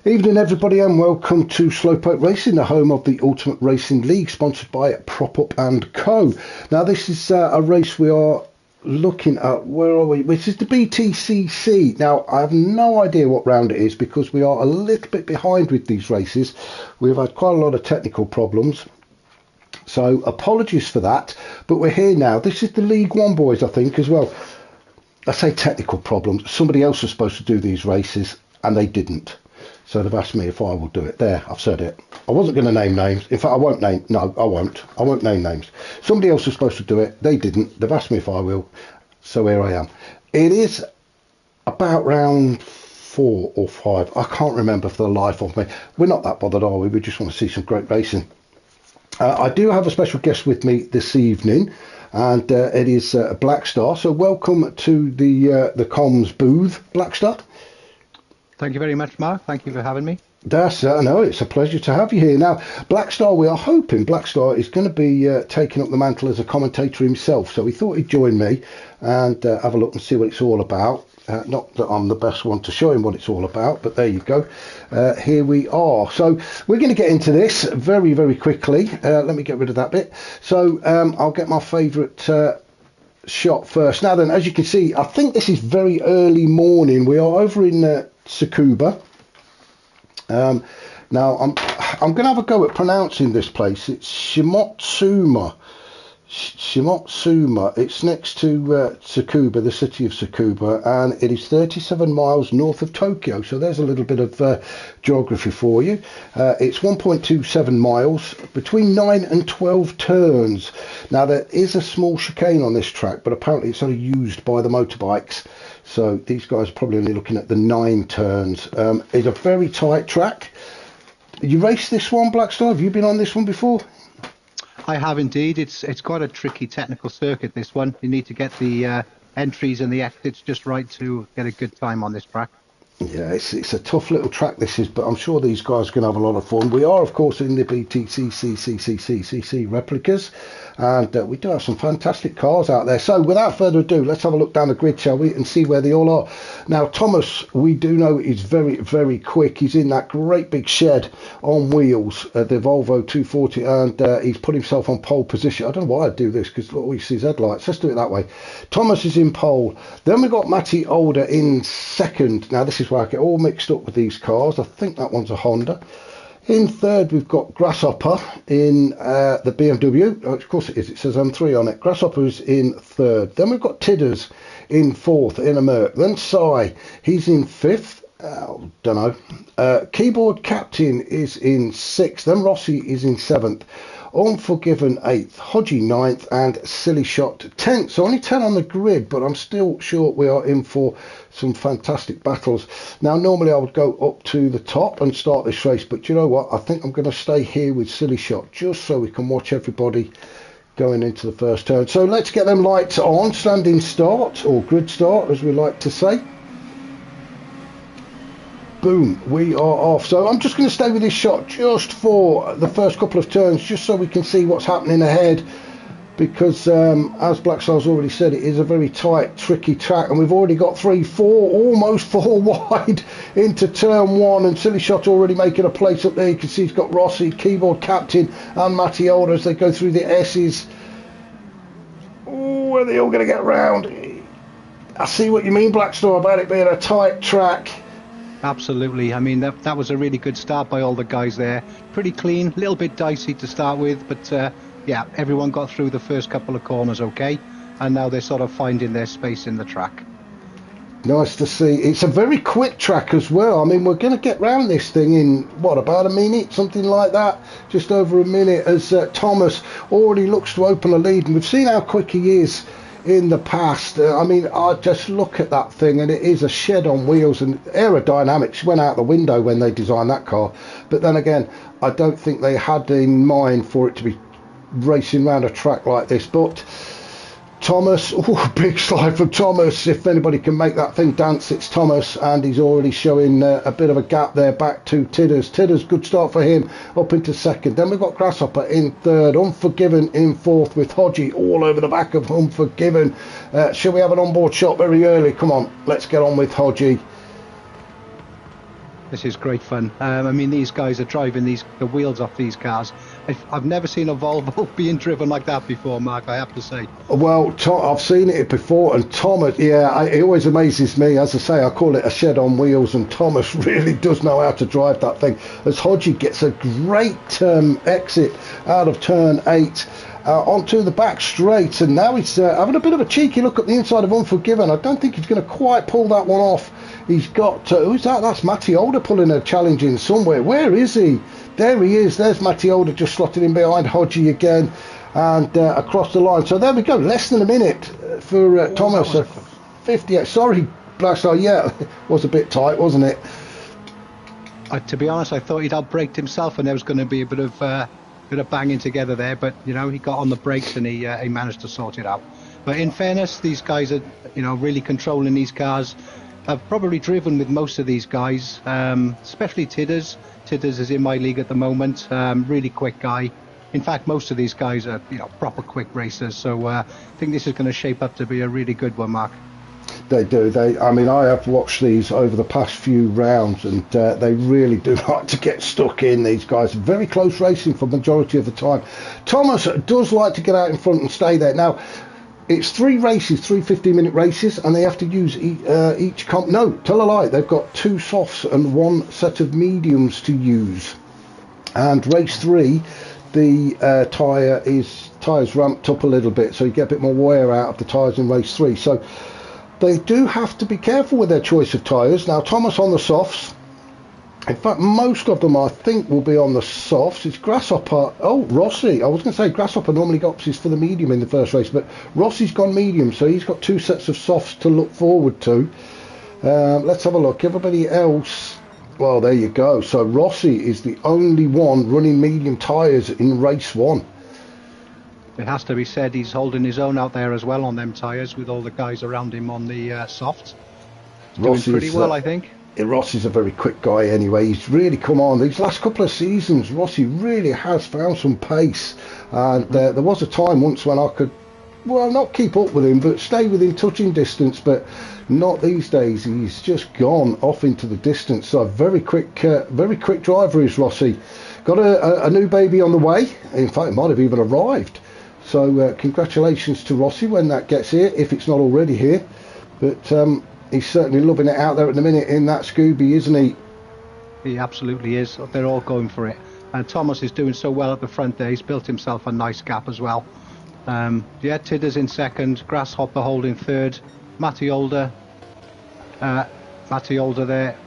Evening everybody and welcome to Slowpoke Racing, the home of the Ultimate Racing League, sponsored by Prop Up and Co. Now this is a race we are looking at, where are we? Which is the BTCC. Now I have no idea what round it is because we are a little bit behind with these races. We've had quite a lot of technical problems, so apologies for that, but we're here now. This is the League One boys, I think, as well. I say technical problems, somebody else was supposed to do these races and they didn't. So they've asked me if I will do it. There, I've said it. I wasn't going to name names. In fact, I won't name. No, I won't. I won't name names. Somebody else was supposed to do it. They didn't. They've asked me if I will. So here I am. It is about round 4 or 5. I can't remember for the life of me. We're not that bothered, are we? We just want to see some great racing. I do have a special guest with me this evening, and it is Blackstar. So welcome to the comms booth, Blackstar. Thank you very much, Mark. Thank you for having me. No, it's a pleasure to have you here. Now, Blackstar, we are hoping Blackstar is going to be taking up the mantle as a commentator himself. So we thought he'd join me and have a look and see what it's all about. Not that I'm the best one to show him what it's all about, but there you go. Here we are. So we're going to get into this very, very quickly. Let me get rid of that bit. So I'll get my favourite shot first. Now then, as you can see, I think this is very early morning. We are over in Tsukuba. Now I'm going to have a go at pronouncing this place. It's Shimotsuma. It's next to Tsukuba, the city of Tsukuba, and it is 37 miles north of Tokyo. So there's a little bit of geography for you. It's 1.27 miles, between 9 and 12 turns. Now there is a small chicane on this track, but apparently it's only used by the motorbikes. So these guys are probably only looking at the 9 turns. It's a very tight track. You raced this one, Blackstar? Have you been on this one before? I have indeed. It's quite a tricky technical circuit, this one. You need to get the entries and the exits just right to get a good time on this track. Yeah, it's a tough little track this is, but I'm sure these guys are going to have a lot of fun. We are, of course, in the BTCC replicas, and we do have some fantastic cars out there. So without further ado, let's have a look down the grid, shall we, and see where they all are. Now, Thomas, we do know is very, very quick. He's in that great big shed on wheels, the Volvo 240, and he's put himself on pole position. I don't know why I'd do this, because look, we see his headlights. Let's do it that way. Thomas is in pole. Then we've got Matty Older in second. Now, this is where I get all mixed up with these cars. I think that one's a Honda. In third, we've got Grasshopper in the BMW. Oh, of course it is. It says M3 on it. Grasshopper's in third. Then we've got Tidders in fourth in a Merc. Then Sai, he's in fifth. Don't know. Keyboard Captain is in sixth. Then Rossi is in seventh. Unforgiven 8th, Hodgie 9th, and Silly Shot 10th. So only 10 on the grid, but I'm still sure we are in for some fantastic battles. Now, normally I would go up to the top and start this race, but you know what? I think I'm going to stay here with Silly Shot just so we can watch everybody going into the first turn. So let's get them lights on, standing start, or grid start, as we like to say. Boom, we are off. So I'm just going to stay with this shot just for the first couple of turns, just so we can see what's happening ahead, because as Blackstar's already said, it is a very tight, tricky track, and we've already got 3, 4, almost 4 wide into turn 1, and Silly Shot already making a place up there. You can see he's got Rossi, Keyboard Captain, and Matty Older as they go through the S's. Oh, are they all going to get round? I see what you mean, Blackstar, about it being a tight track. Absolutely. I mean, that was a really good start by all the guys there. Pretty clean, a little bit dicey to start with, but yeah, everyone got through the first couple of corners okay, and now they're sort of finding their space in the track. Nice to see. It's a very quick track as well. I mean, we're going to get round this thing in, what, about a minute, something like that? Just over a minute, as Thomas already looks to open a lead, and we've seen how quick he is in the past. I mean, I just look at that thing, and it is a shed on wheels, and aerodynamics went out the window when they designed that car. But then again, I don't think they had in mind for it to be racing around a track like this. But Thomas, oh, big slide from Thomas. If anybody can make that thing dance, it's Thomas, and he's already showing a bit of a gap there back to Tidders. Tidders, good start for him, up into second. Then we've got Grasshopper in third, Unforgiven in fourth, with Hodgie all over the back of Unforgiven. Shall we have an onboard shot very early? Come on, let's get on with Hodgie. This is great fun. I mean, these guys are driving the wheels off these cars. I've never seen a Volvo being driven like that before, Mark, I have to say. Well, I've seen it before, and Thomas, it always amazes me. As I say, I call it a shed on wheels, and Thomas really does know how to drive that thing. As Hodgie gets a great exit out of turn 8. Onto the back straight, and now he's having a bit of a cheeky look at the inside of Unforgiven. I don't think he's going to quite pull that one off. He's got who's that? That's Matty Older pulling a challenge in somewhere. Where is he? There he is. There's Matty Older just slotted in behind Hodgie again, and across the line. So there we go. Less than a minute for Thomas. 58. Sorry, Blackstar. Yeah, it was a bit tight, wasn't it? To be honest, I thought he'd outbraked himself, and there was going to be a bit of banging together there, but you know, he got on the brakes and he managed to sort it out. But in fairness, these guys are, you know, really controlling these cars. I've probably driven with most of these guys, especially Tidders. Tidders is in my league at the moment. Really quick guy. In fact, most of these guys are, you know, proper quick racers. So I think this is going to shape up to be a really good one, Mark. They do. I mean, I have watched these over the past few rounds, and they really do like to get stuck in. These guys very close racing for the majority of the time. Thomas does like to get out in front and stay there. Now, it's 3 races, 3 15-minute races, and they have to use each comp. No, tell a lie. They've got 2 softs and 1 set of mediums to use. And race 3, the tyres ramped up a little bit, so you get a bit more wear out of the tyres in race 3. So they do have to be careful with their choice of tyres. Now, Thomas on the softs. In fact, most of them, I think, will be on the softs. It's Grasshopper. Oh, Rossi. I was going to say Grasshopper normally opts for the medium in the first race, but Rossi's gone medium, so he's got 2 sets of softs to look forward to. Let's have a look. Everybody else, well, there you go. So Rossi is the only one running medium tyres in race 1. It has to be said, he's holding his own out there as well on them tyres with all the guys around him on the softs. Doing pretty well, I think. Rossi's a very quick guy anyway. He's really come on these last couple of seasons. Rossi really has found some pace, and there was a time once when I could, well, not keep up with him, but stay within touching distance, but not these days. He's just gone off into the distance. So very quick driver is Rossi. Got a new baby on the way. In fact, it might have even arrived. So congratulations to Rossi when that gets here, if it's not already here. But he's certainly loving it out there at the minute in that Scooby, isn't he? He absolutely is. They're all going for it. And Thomas is doing so well at the front there. He's built himself a nice gap as well. Yeah, Tidders in second. Grasshopper holding third. Matty Older. Matty Older there.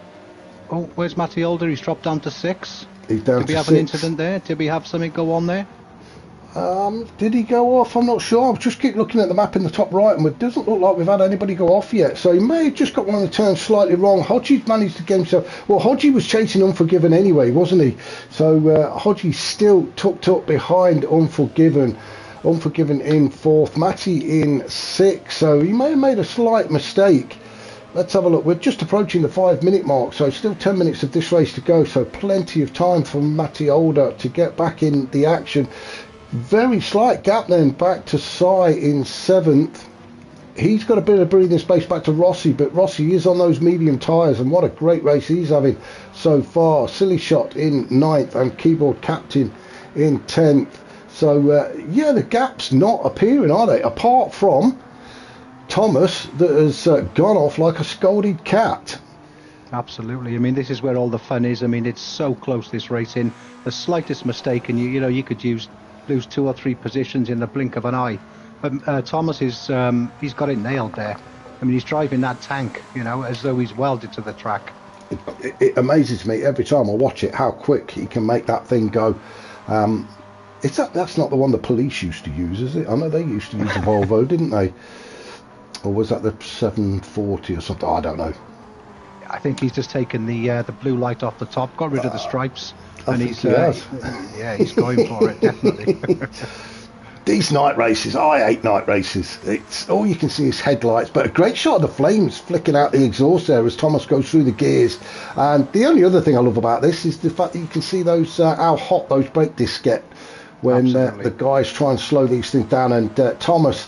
Oh, where's Matty Older? He's dropped down to 6. He's down to 6. Did we have an incident there? Did we have something go on there? Did he go off? I'm not sure. I just keep looking at the map in the top right, and it doesn't look like we've had anybody go off yet. So he may have just got one of the turns slightly wrong. Hodgie's managed to get himself. Well, Hodgie was chasing Unforgiven anyway, wasn't he? So Hodgie still tucked up behind Unforgiven. Unforgiven in 4th, Matty in 6th. So he may have made a slight mistake. Let's have a look. We're just approaching the 5-minute mark, so still 10 minutes of this race to go. So plenty of time for Matty Older to get back in the action. Very slight gap then back to Sai in 7th. He's got a bit of breathing space back to Rossi, but Rossi is on those medium tyres, and what a great race he's having so far. Silly Shot in 9th and Keyboard Captain in 10th. So yeah, the gap's not appearing, are they? Apart from Thomas, that has gone off like a scolded cat. Absolutely. I mean, this is where all the fun is. I mean, it's so close, this racing. The slightest mistake, and you could lose 2 or 3 positions in the blink of an eye. But Thomas is he's got it nailed there. I mean, he's driving that tank, as though he's welded to the track. It amazes me every time I watch it how quick he can make that thing go. That's not the one the police used to use, is it? I know they used to use a Volvo, didn't they? Or was that the 740 or something? I don't know. I think he's just taken the blue light off the top, got rid of the stripes, and he's going for it, definitely. These night races, I hate night races. It's all you can see is headlights, but a great shot of the flames flicking out the exhaust there as Thomas goes through the gears. And the only other thing I love about this is the fact that you can see those how hot those brake discs get when the guys try and slow these things down, and Thomas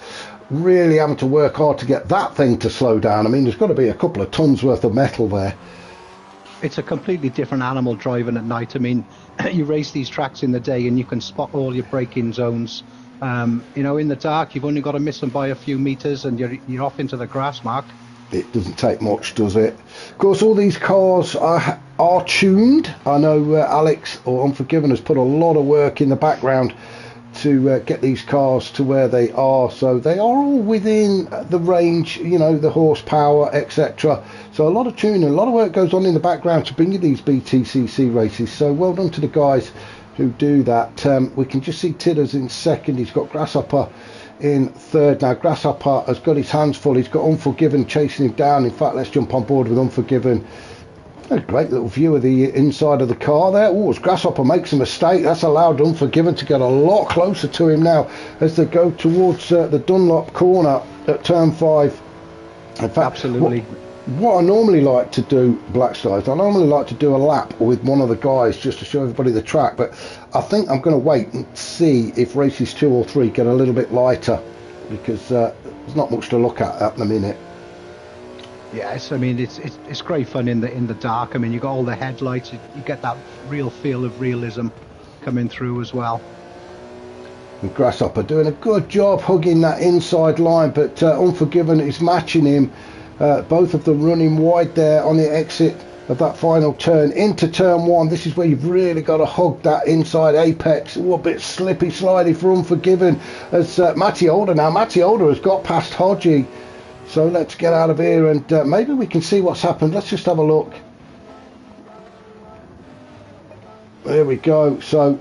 really having to work hard to get that thing to slow down. I mean, there's got to be a couple of tons worth of metal there. it's a completely different animal driving at night. I mean, you race these tracks in the day and you can spot all your braking zones. You know, in the dark, you've only got to miss them by a few meters and you're off into the grass, Mark. It doesn't take much, does it? Of course, all these cars are tuned. I know Alex, or Unforgiven, has put a lot of work in the background to get these cars to where they are. So they are all within the range, you know, the horsepower, etc. So a lot of tuning, a lot of work goes on in the background to bring you these BTCC races. So well done to the guys who do that. We can just see Tidders in second. He's got Grasshopper in third. Now Grasshopper has got his hands full. He's got Unforgiven chasing him down. In fact, let's jump on board with Unforgiven. A great little view of the inside of the car there. Oh, as Grasshopper makes a mistake, that's allowed Unforgiven to get a lot closer to him now as they go towards the Dunlop corner at turn 5. In fact, absolutely. What I normally like to do, Black Skies, I normally like to do a lap with one of the guys just to show everybody the track, but I think I'm going to wait and see if races 2 or 3 get a little bit lighter, because there's not much to look at the minute. Yes, I mean it's great fun in the dark. I mean, you got all the headlights, you get that real feel of realism coming through as well. And Grasshopper doing a good job hugging that inside line, but Unforgiven is matching him. Both of them running wide there on the exit of that final turn into turn 1. This is where you've really got to hug that inside apex. Oh, a bit slippy slidey for Unforgiven as Matty Older. Now Matty Older has got past Hodgie, so let's get out of here and maybe we can see what's happened. Let's just have a look. There we go. So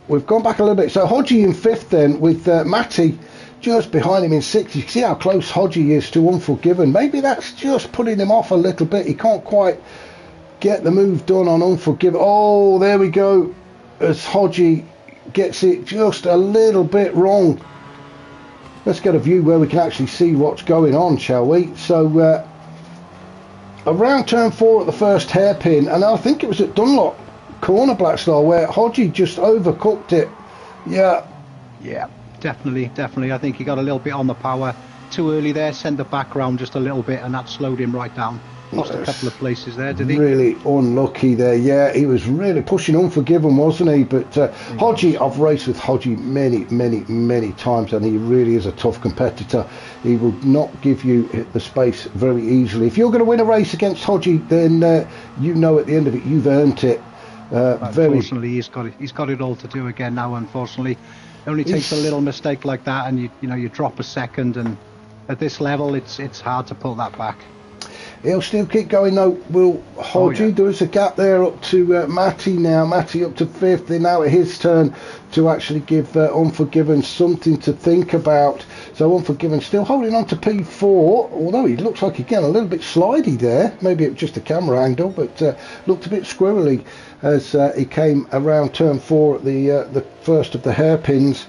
we've gone back a little bit. So Hodgie in 5th then, with Matty just behind him in 6th. You can see how close Hodgie is to Unforgiven. Maybe that's just putting him off a little bit. He can't quite get the move done on Unforgiven. Oh, there we go, as Hodgie gets it just a little bit wrong. Let's get a view where we can actually see what's going on, shall we? So around turn 4 at the first hairpin, and I think it was at Dunlop corner, Black Star, where Hodgie just overcooked it. Yeah, definitely. I think he got a little bit on the power too early there, sent the back round just a little bit, and that slowed him right down. Lost a couple of places there, did he? Really unlucky there. Yeah, he was really pushing Unforgiven, wasn't he? But Hodgie, I've raced with Hodgie many times, and he really is a tough competitor. He will not give you the space very easily. If you're going to win a race against Hodgie, then you know at the end of it you've earned it. Unfortunately, he's got it all to do again now. Unfortunately, it only takes a little mistake like that, and you drop a second, and at this level, it's hard to pull that back. He'll still keep going though, will Hodgie. Oh, yeah. There is a gap there up to Matty now. Matty up to 5th. They're now at his turn to actually give Unforgiven something to think about. So Unforgiven still holding on to P4, although he looks like again a little bit slidey there. Maybe it was just a camera angle, but looked a bit squirrely as he came around turn 4 at the first of the hairpins.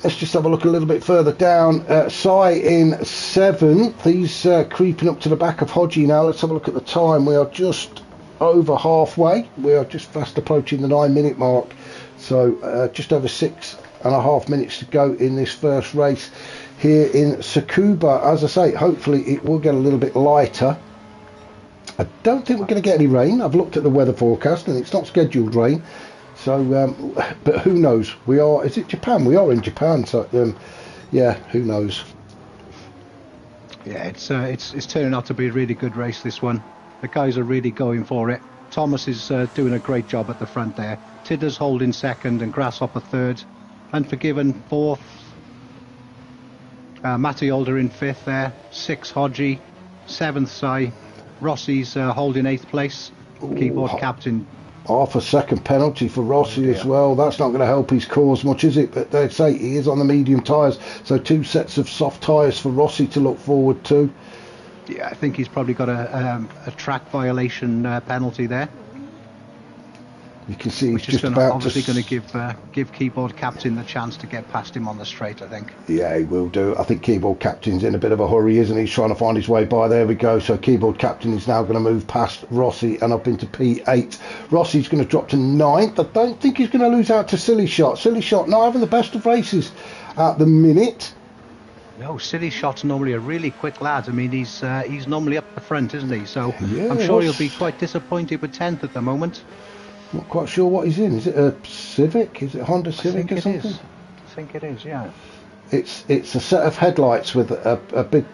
Let's just have a look a little bit further down. Sai in 7th. He's creeping up to the back of Hodgie now. Let's have a look at the time. We are just over halfway. We are just fast approaching the 9-minute mark. So just over 6.5 minutes to go in this first race here in Tsukuba. As I say, hopefully it will get a little bit lighter. I don't think we're going to get any rain. I've looked at the weather forecast and it's not scheduled rain. So, but who knows? Is it Japan? We are in Japan, so yeah, who knows? Yeah, it's turning out to be a really good race, this one. The guys are really going for it. Thomas is doing a great job at the front there. Tidders holding 2nd and Grasshopper 3rd. Unforgiven 4th. Matty Older in 5th there. 6th Hodgie. 7th Sai. Rossi's holding 8th place. Keyboard captain. Half a second penalty for Rossi as well. That's not going to help his cause much, is it? But they say he is on the medium tyres, so 2 sets of soft tyres for Rossi to look forward to. Yeah, I think he's probably got a track violation penalty there. You can see he's just about to... going to give Keyboard Captain the chance to get past him on the straight, I think. Yeah, he will do. I think Keyboard Captain's in a bit of a hurry, isn't he? He's trying to find his way by. There we go. So Keyboard Captain is now going to move past Rossi and up into P8. Rossi's going to drop to 9th. I don't think he's going to lose out to Silly Shot. Silly Shot not having the best of races at the minute. No, Silly Shot's normally a really quick lad. I mean, he's normally up the front, isn't he? So Yeah, I'm sure he'll be quite disappointed with 10th at the moment. Not quite sure what he's in. Is it a Civic? Is it a Honda Civic or something? I think it is, yeah. It's a set of headlights with a big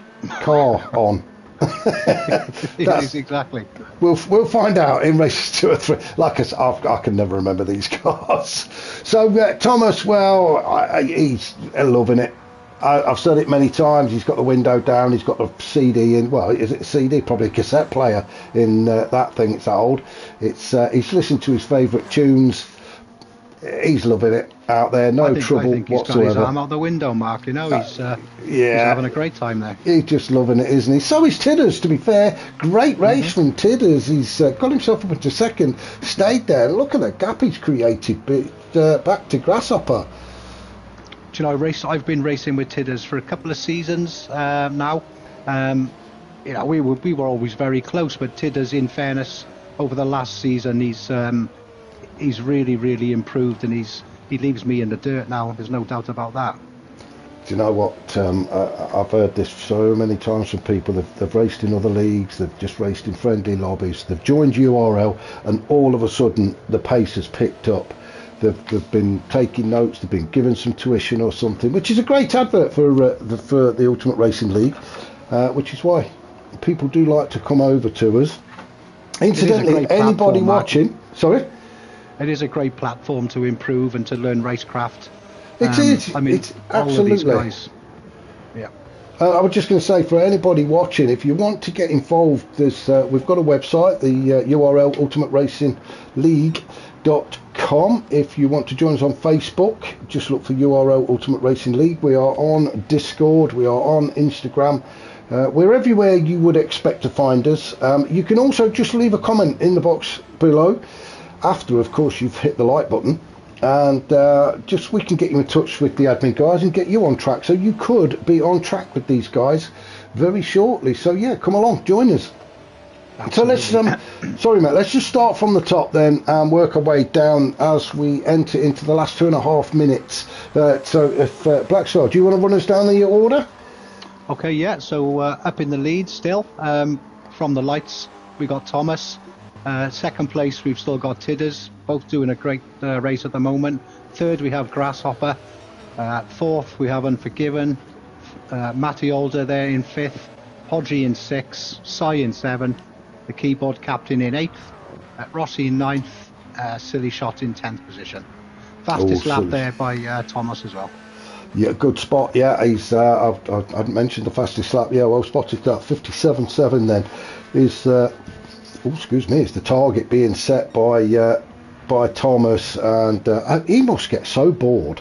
car on. It is, exactly. We'll find out in races 2 or 3. Like I can never remember these cars. So Thomas, well, he's loving it. I've said it many times. He's got the window down. He's got the CD in. Well, is it a CD? Probably a cassette player in that thing. It's that old. He's listened to his favourite tunes. He's loving it out there. No trouble I think he's whatsoever. got his arm out the window, Mark. You know, he's having a great time there. He's just loving it, isn't he? So is Tidders, to be fair. Great race from Tidders. He's got himself up into second, stayed there. Look at the gap he's created back to Grasshopper. Do you know, I've been racing with Tidders for a couple of seasons now. You know, we were always very close, but Tidders, in fairness, over the last season, he's really, really improved, and he leaves me in the dirt now. There's no doubt about that. Do you know what? I've heard this so many times from people. They've raced in other leagues. They've just raced in friendly lobbies. They've joined URL, and all of a sudden the pace has picked up. They've been taking notes. They've been given some tuition or something, which is a great advert for the Ultimate Racing League, which is why people do like to come over to us. Incidentally, anybody watching, sorry. It is a great platform to improve and to learn racecraft. It is. I mean, it's absolutely. All of these guys. Yeah. I was just going to say, for anybody watching, if you want to get involved, there's we've got a website, the URL Ultimate Racing League.com. If you want to join us on Facebook, just look for URL Ultimate Racing League. We are on Discord. We are on Instagram. We're everywhere you would expect to find us. You can also just leave a comment in the box below. After, of course, you've hit the like button, and just we can get you in touch with the admin guys and get you on track, so you could be on track with these guys very shortly. So yeah, come along, join us. Absolutely. So let's sorry mate, let's just start from the top then and work our way down as we enter into the last 2.5 minutes. So if Black Star, do you want to run us down the order? Okay, yeah. So up in the lead still, from the lights, we got Thomas. Second place, we've still got Tidders, both doing a great race at the moment. Third, we have Grasshopper. Fourth, we have Unforgiven. Matty Older there in fifth. Podgy in sixth. Cy in seventh. The keyboard captain in eighth. Rossi in ninth. Silly Shot in 10th position. Fastest lap there by Thomas as well. Yeah, good spot. Yeah, he's. I hadn't mentioned the fastest lap. Yeah, well spotted that. 57.7 then is. Excuse me, it's the target being set by Thomas, and he must get so bored.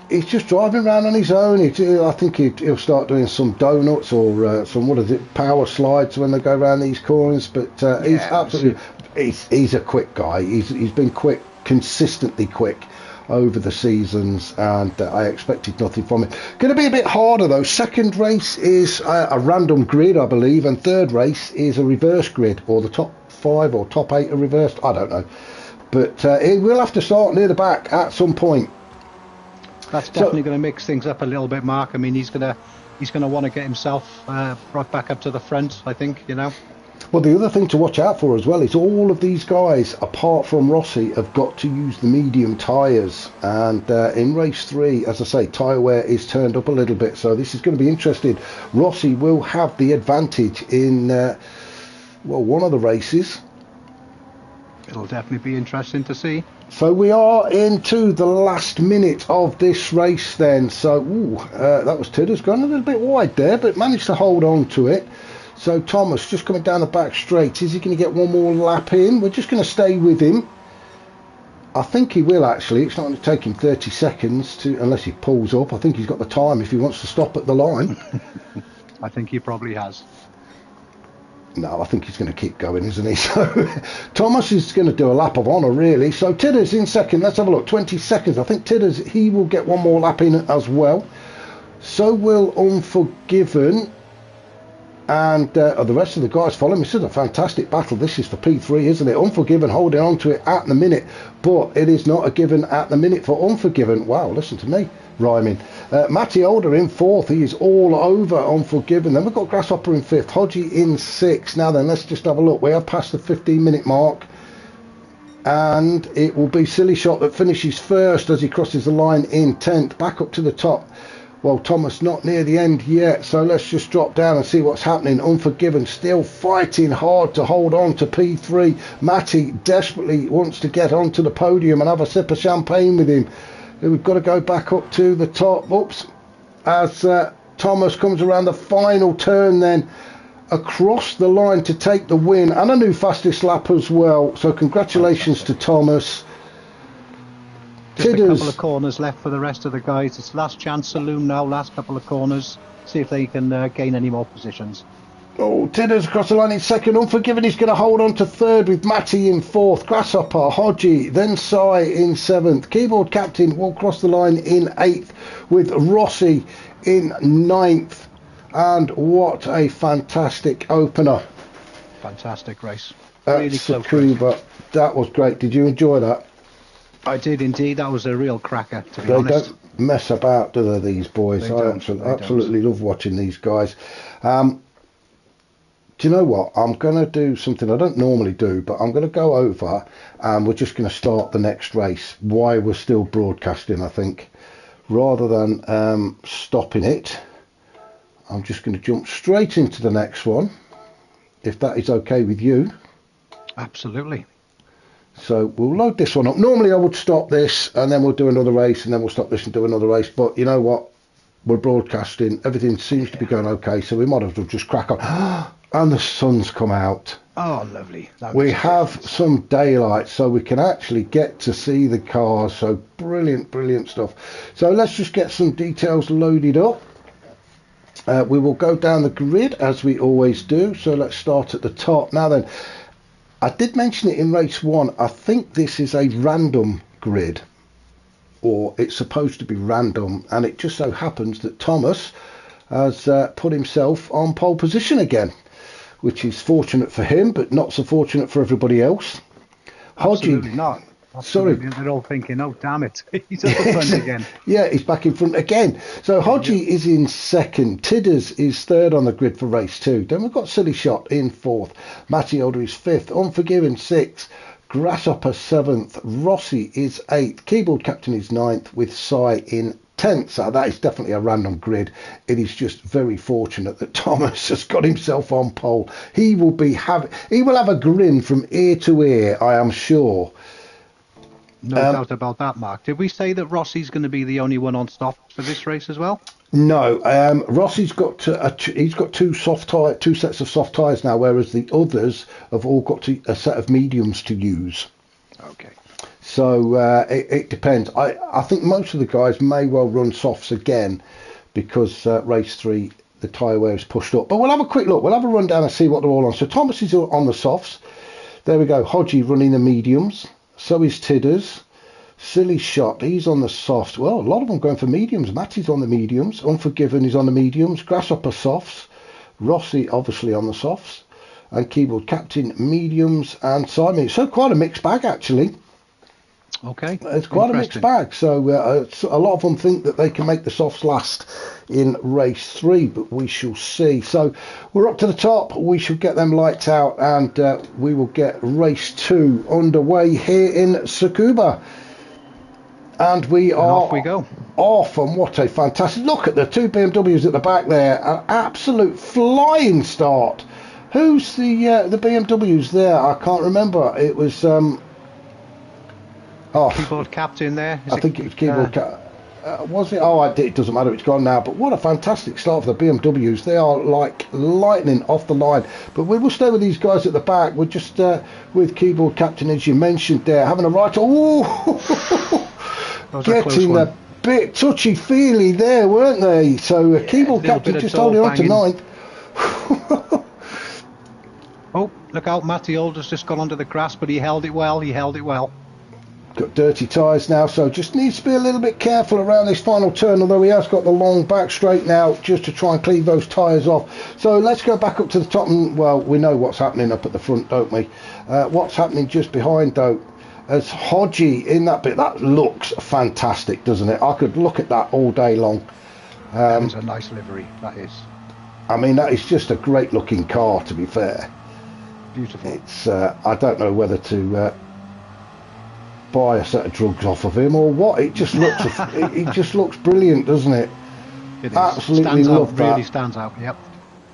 He's just driving around on his own. I think he'll start doing some donuts or some power slides when they go around these corners. But he's absolutely he's a quick guy. He's been quick, consistently quick over the seasons, and I expected nothing from it. Going to be a bit harder though. Second race is a random grid, I believe, and third race is a reverse grid, or the top 5 or top 8 are reversed. I don't know, but he will have to start near the back at some point. That's definitely going to mix things up a little bit, Mark. I mean, he's going to want to get himself right back up to the front, I think, you know. Well, the other thing to watch out for as well is all of these guys, apart from Rossi, have got to use the medium tyres. And in race 3, as I say, tyre wear is turned up a little bit. So this is going to be interesting. Rossi will have the advantage in, one of the races. It'll definitely be interesting to see. So we are into the last minute of this race then. So, that was Tidders gone a little bit wide there, but managed to hold on to it. So Thomas just coming down the back straight. Is he going to get one more lap in? We're just going to stay with him. I think he will actually. It's not going to take him 30 seconds unless he pulls up. I think he's got the time if he wants to stop at the line. I think he probably has. No, I think he's going to keep going, isn't he? So Thomas is going to do a lap of honour, really. So Tidders in second. Let's have a look. 20 seconds. I think Tidders, he will get one more lap in as well. So will Unforgiven. And the rest of the guys follow him. This is a fantastic battle. This is for P3, isn't it? Unforgiven holding on to it at the minute, but it is not a given at the minute for Unforgiven. Wow, listen to me. rhyming. Matty Older in 4th. He is all over Unforgiven. Then we've got Grasshopper in 5th. Hodgie in 6th. Now then, let's just have a look. We have passed the 15-minute mark. And it will be Silly Shot that finishes first as he crosses the line in 10th. Back up to the top. Well, Thomas not near the end yet, so let's just drop down and see what's happening. Unforgiven still fighting hard to hold on to P3. Matty desperately wants to get onto the podium and have a sip of champagne with him. We've got to go back up to the top. Oops. As Thomas comes around the final turn then, across the line to take the win, and a new fastest lap as well. So congratulations to Thomas. Just a couple of corners left for the rest of the guys. It's last chance saloon now, last couple of corners. See if they can gain any more positions. Oh, Tidders across the line in 2nd. Unforgiven, he's going to hold on to 3rd with Matty in 4th. Grasshopper, Hodgie, then Sai in 7th. Keyboard Captain will cross the line in 8th with Rossi in 9th. And what a fantastic opener. Fantastic race. Really close Tsukuba. That was great. Did you enjoy that? I did indeed. That was a real cracker, to be they honest. They don't mess about, do they, these boys? I absolutely love watching these guys. Do you know what? I'm going to do something I don't normally do, but I'm going to go over and we're just going to start the next race while we're still broadcasting, I think. Rather than stopping it, I'm just going to jump straight into the next one, if that is okay with you. Absolutely. So we'll load this one up. Normally I would stop this and then we'll do another race and then we'll stop this and do another race. But you know what? We're broadcasting. Everything seems to be going okay. So we might as well just crack on. And the sun's come out. Oh, lovely. We have some daylight so we can actually get to see the cars. So brilliant, brilliant stuff. So let's just get some details loaded up. We will go down the grid as we always do. So let's start at the top. Now then, I did mention it in race 1. I think this is a random grid, or it's supposed to be random, and it just so happens that Thomas has put himself on pole position again, which is fortunate for him, but not so fortunate for everybody else. Absolutely not. Absolutely. Sorry. They're all thinking, oh, damn it, he's at the front again. Yeah, he's back in front again. So Hodgie is in 2nd. Tidders is 3rd on the grid for race 2. Then we've got Silly Shot in 4th. Matty Older is 5th. Unforgiven 6th. Grasshopper 7th. Rossi is 8th. Keyboard Captain is 9th with Sai in 10th. So that is definitely a random grid. It is just very fortunate that Thomas has got himself on pole. He will have a grin from ear to ear, I am sure. No doubt about that, Mark. Did we say that Rossi's going to be the only one on stop for this race as well? No, Rossi's got he's got two sets of soft tyres now, whereas the others have all got a set of mediums to use. Okay. So it depends. I think most of the guys may well run softs again because race 3 the tyre wear is pushed up. But we'll have a quick look. We'll have a run down and see what they're all on. So Thomas is on the softs. There we go. Hodgie running the mediums. So is Tidders. Silly Shot, he's on the soft. Well, a lot of them going for mediums. Matty's on the mediums. Unforgiven is on the mediums. Grasshopper softs. Rossi obviously on the softs. And Keyboard Captain mediums and Simon. So quite a mixed bag actually. Okay. It's quite a mixed bag. So a lot of them think that they can make the softs last in race 3, but we shall see. So we're up to the top. We shall get them lights out and we will get race 2 underway here in Tsukuba. And off we go. Off, and what a fantastic look at the 2 BMWs at the back there. An absolute flying start. Who's the BMWs there? I can't remember. It was Keyboard Captain there. I think it was Keyboard Captain. Was it? Oh, it doesn't matter. It's gone now. But what a fantastic start for the BMWs. They are like lightning off the line. But we will stay with these guys at the back. We're just with Keyboard Captain, as you mentioned there, having a right. Oh, getting a bit touchy-feely there, weren't they? So Keyboard Captain just holding on to 9th. Oh, look out. Matty Older's just gone onto the grass, but he held it well. Got dirty tyres now, so just needs to be a little bit careful around this final turn, although he has got the long back straight now just to try and cleave those tyres off. So let's go back up to the top, and well, we know what's happening up at the front, don't we? What's happening just behind though, as Hodgie in that bit. That looks fantastic, doesn't it? I could look at that all day long. That is a nice livery, that is. I mean, that is just a great looking car, to be fair. Beautiful. It's I don't know whether to buy a set of drugs off of him or what. It just looks it just looks brilliant, doesn't it? It is. Absolutely love that. Really stands out, yep.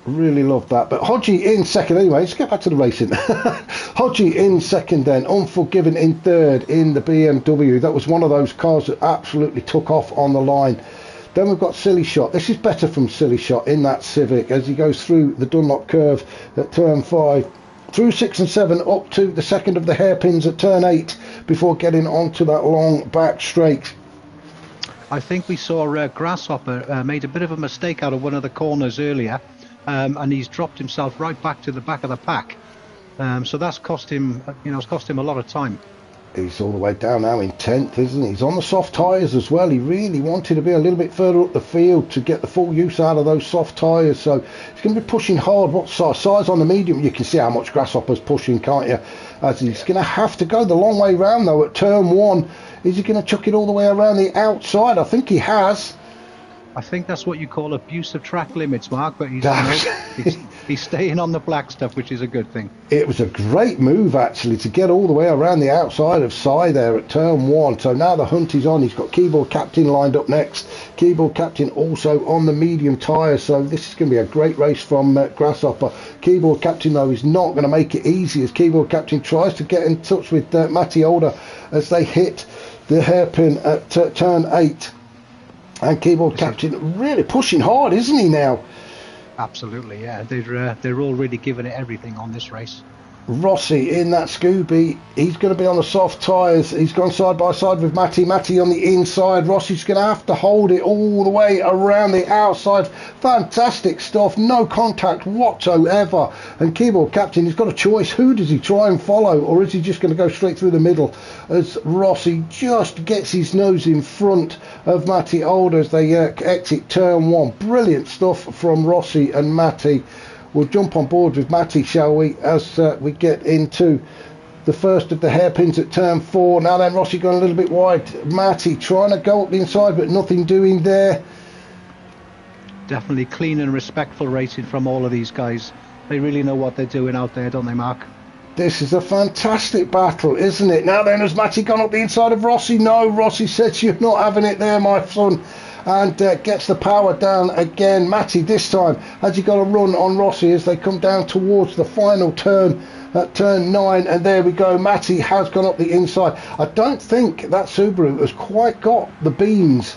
Really love that. But Hodgie in second anyway. Let's get back to the racing. Hodgie in second then. Unforgiven in third in the BMW. That was one of those cars that absolutely took off on the line. Then we've got Silly Shot. This is better from Silly Shot in that Civic as he goes through the Dunlop curve at turn 5. Through 6 and 7 up to the second of the hairpins at turn 8 before getting onto that long back straight. I think we saw Grasshopper made a bit of a mistake out of one of the corners earlier, and he's dropped himself right back to the back of the pack. So that's cost him, it's cost him a lot of time. He's all the way down now in 10th, isn't he? He's on the soft tyres as well. He really wanted to be a little bit further up the field to get the full use out of those soft tyres. So he's going to be pushing hard. What size on the medium? You can see how much Grasshopper's pushing, can't you? As he's going to have to go the long way round, though, at turn 1. Is he going to chuck it all the way around the outside? I think he has. I think that's what you call abuse of track limits, Mark, but he's staying on the black stuff, which is a good thing. It was a great move, actually, to get all the way around the outside of Si there at turn 1. So now the hunt is on. He's got Keyboard Captain lined up next. Keyboard Captain also on the medium tyres. So this is going to be a great race from Grasshopper. Keyboard Captain, though, is not going to make it easy as Keyboard Captain tries to get in touch with Matty Older as they hit the hairpin at turn 8. And Keyboard Captain really pushing hard, isn't he now? Absolutely, yeah. They're all really giving it everything on this race. Rossi in that Scooby. He's going to be on the soft tyres. He's gone side by side with Matty. Matty on the inside. Rossi's going to have to hold it all the way around the outside. Fantastic stuff. No contact whatsoever. And Keyboard Captain, he's got a choice. Who does he try and follow? Or is he just going to go straight through the middle as Rossi just gets his nose in front of Matty Older as they exit turn 1. Brilliant stuff from Rossi and Matty. We'll jump on board with Matty, shall we, as we get into the first of the hairpins at turn 4. Now then, Rossi going a little bit wide. Matty trying to go up the inside, but nothing doing there. Definitely clean and respectful racing from all of these guys. They really know what they're doing out there, don't they, Mark? This is a fantastic battle, isn't it? Now then, has Matty gone up the inside of Rossi? No, Rossi says you're not having it there, my son. And gets the power down again. Matty this time has he got a run on Rossi as they come down towards the final turn at turn 9. And there we go. Matty has gone up the inside. I don't think that Subaru has quite got the beans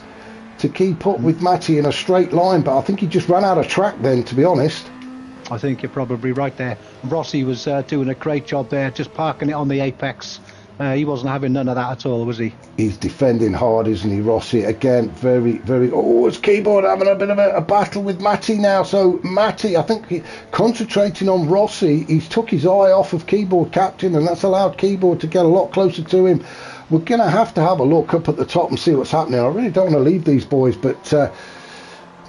to keep up with Matty in a straight line, but I think he just ran out of track then, to be honest. I think you're probably right there. Rossi was doing a great job there, just parking it on the apex. He wasn't having none of that at all, was he? He's defending hard, isn't he, Rossi? Again, very... Oh, it's Keyboard having a bit of a battle with Matty now. So Matty, I think, concentrating on Rossi, he's took his eye off of Keyboard Captain, and that's allowed Keyboard to get a lot closer to him. We're going to have a look up at the top and see what's happening. I really don't want to leave these boys, but,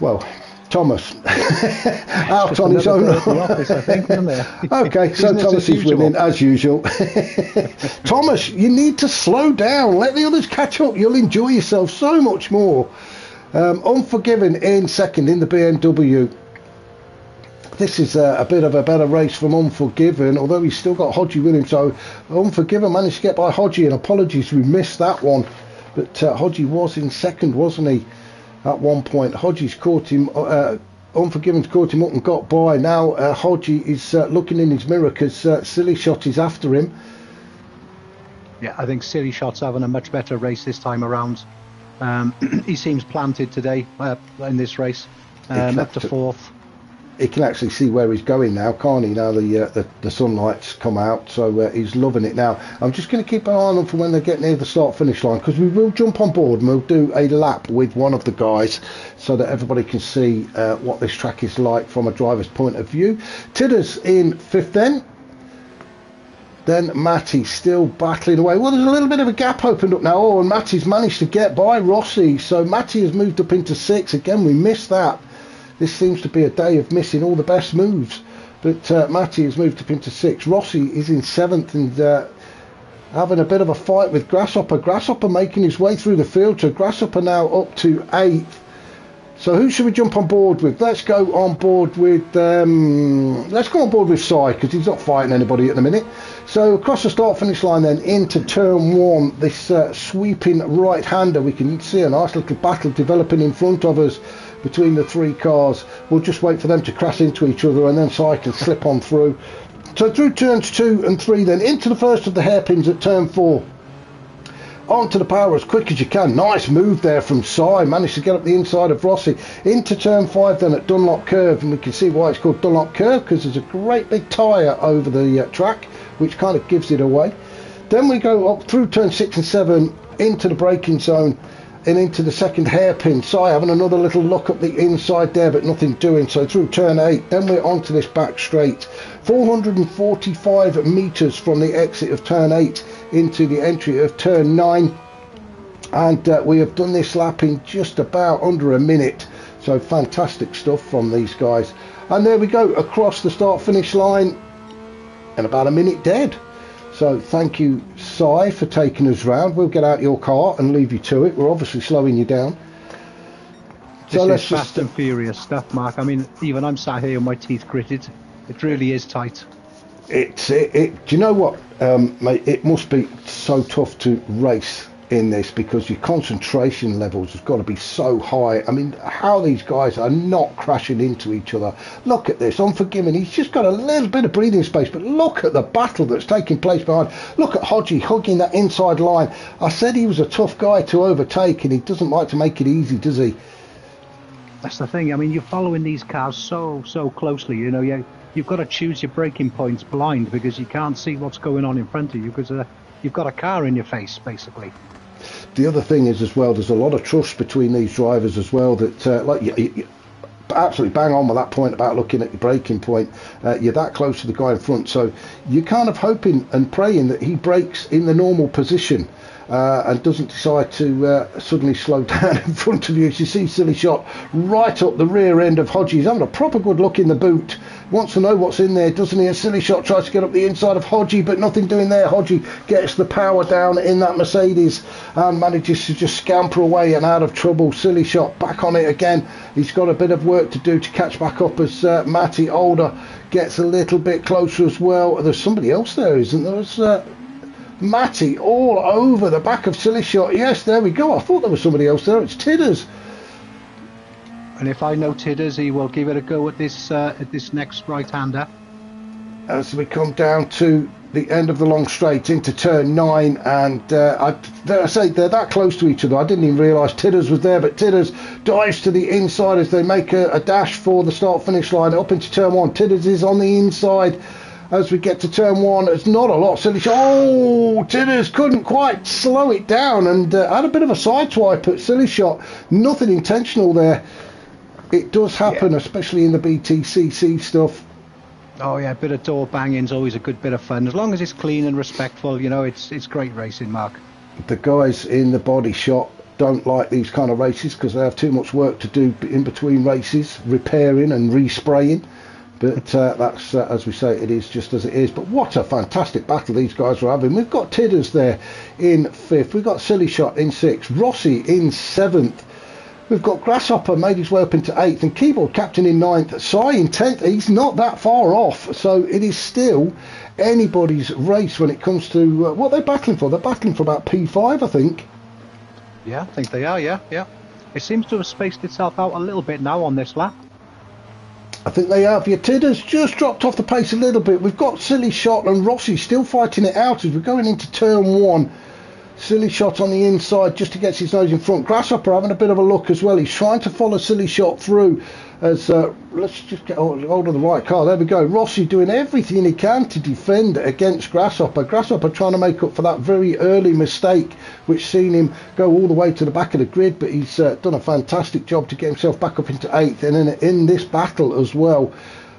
well... Thomas out on his own. Office, I think, isn't there? Okay, so Thomas is winning as usual. Thomas, you need to slow down. Let the others catch up. You'll enjoy yourself so much more. Unforgiven in second in the BMW. This is a bit of a better race from Unforgiven, although he's still got Hodgie with him. So Unforgiven managed to get by Hodgie, and apologies, we missed that one. But Hodgie was in second, wasn't he? At one point, Hodgie's caught him, Unforgiven's caught him up and got by. Now Hodgie is looking in his mirror because Silly Shot is after him. Yeah, I think Silly Shot's having a much better race this time around. He seems planted today in this race, up to fourth. He can actually see where he's going now, can't he? Now the sunlight's come out, so he's loving it now. I'm just going to keep an eye on them for when they get near the start-finish line, because we will jump on board and we'll do a lap with one of the guys so that everybody can see what this track is like from a driver's point of view. Tidder's in fifth then. Then Matty still battling away. Well, there's a little bit of a gap opened up now. Oh, and Matty's managed to get by Rossi. So Matty has moved up into 6. Again, we missed that. This seems to be a day of missing all the best moves. But Matty has moved up into 6. Rossi is in 7th, and having a bit of a fight with Grasshopper. Grasshopper making his way through the field, so Grasshopper now up to 8th. So who should we jump on board with? Let's go on board with Si, because he's not fighting anybody at the minute. So across the start finish line then into turn 1, this sweeping right-hander. We can see a nice little battle developing in front of us between the 3 cars. We'll just wait for them to crash into each other, and then Si can slip on through. So through turns 2 and 3 then into the first of the hairpins at turn 4. Onto the power as quick as you can. Nice move there from Si. Managed to get up the inside of Rossi. Into turn 5 then at Dunlop Curve. And we can see why it's called Dunlop Curve, because there's a great big tyre over the track, which kind of gives it away. Then we go up through turn 6 and 7 into the braking zone and into the second hairpin. Si having another little look up the inside there, but nothing doing. So through turn 8, then we're onto this back straight. 445 metres from the exit of turn 8 into the entry of turn 9. And we have done this lap in just about under a minute. So fantastic stuff from these guys. And there we go, across the start finish line in about a minute dead. So thank you, Si, for taking us round. We'll get out your car and leave you to it. We're obviously slowing you down. So let's just fast and furious stuff, Mark. I mean, even I'm sat here with my teeth gritted. It really is tight. Do you know what, mate? It must be so tough to race in this, because your concentration levels have got to be so high. I mean, how these guys are not crashing into each other. Look at this, Unforgiven. He's just got a little bit of breathing space, but look at the battle that's taking place behind. Look at Hodgie hugging that inside line. I said he was a tough guy to overtake, and he doesn't like to make it easy, does he? That's the thing. I mean, you're following these cars so closely. You know, you've got to choose your braking points blind, because you can't see what's going on in front of you, because you've got a car in your face, basically. The other thing is as well, there's a lot of trust between these drivers as well, that like you absolutely bang on with that point about looking at your braking point. You're that close to the guy in front, so you're kind of hoping and praying that he brakes in the normal position and doesn't decide to suddenly slow down in front of you. As you see Silly Shot right up the rear end of Hodgie. He's having a proper good look in the boot. Wants to know what's in there, doesn't he? A Silly Shot tries to get up the inside of Hodgie, but nothing doing there. Hodgie gets the power down in that Mercedes and manages to just scamper away and out of trouble. Silly Shot back on it again. He's got a bit of work to do to catch back up as Matty Older gets a little bit closer as well. There's somebody else there, isn't there? There's Matty all over the back of Silly Shot. Yes, there we go. I thought there was somebody else there. It's Tidders. And if I know Tidders, he will give it a go at this next right-hander. As we come down to the end of the long straight into turn 9, and I say they're that close to each other. I didn't even realise Tidders was there, but Tidders dives to the inside as they make a dash for the start-finish line up into turn 1. Tidders is on the inside. As we get to turn 1, it's not a lot. Silly Shot. Oh, Tidders couldn't quite slow it down and had a bit of a sideswipe at Silly Shot. Nothing intentional there. It does happen, especially in the BTCC stuff. Oh yeah, a bit of door banging's always a good bit of fun. As long as it's clean and respectful, you know, it's great racing, Mark. The guys in the body shop don't like these kind of races because they have too much work to do in between races, repairing and respraying. But that's, as we say, it is just as it is. But what a fantastic battle these guys are having. We've got Tidders there in 5th. We've got Silly Shot in 6th. Rossi in 7th. We've got Grasshopper made his way up into 8th, and Keyboard Captain in 9th. Si in 10th. He's not that far off, so it is still anybody's race when it comes to what they're battling for. They're battling for about P5, I think. Yeah, I think they are, yeah. It seems to have spaced itself out a little bit now on this lap. I think they have. Your Tidders just dropped off the pace a little bit. We've got Silly Shot and Rossi still fighting it out as we're going into turn 1. Silly Shot on the inside just to get his nose in front. Grasshopper having a bit of a look as well. He's trying to follow Silly Shot through as let's just get hold of the right car. There we go. Rossi doing everything he can to defend against Grasshopper. Grasshopper trying to make up for that very early mistake which seen him go all the way to the back of the grid, but he's done a fantastic job to get himself back up into 8th and in this battle as well.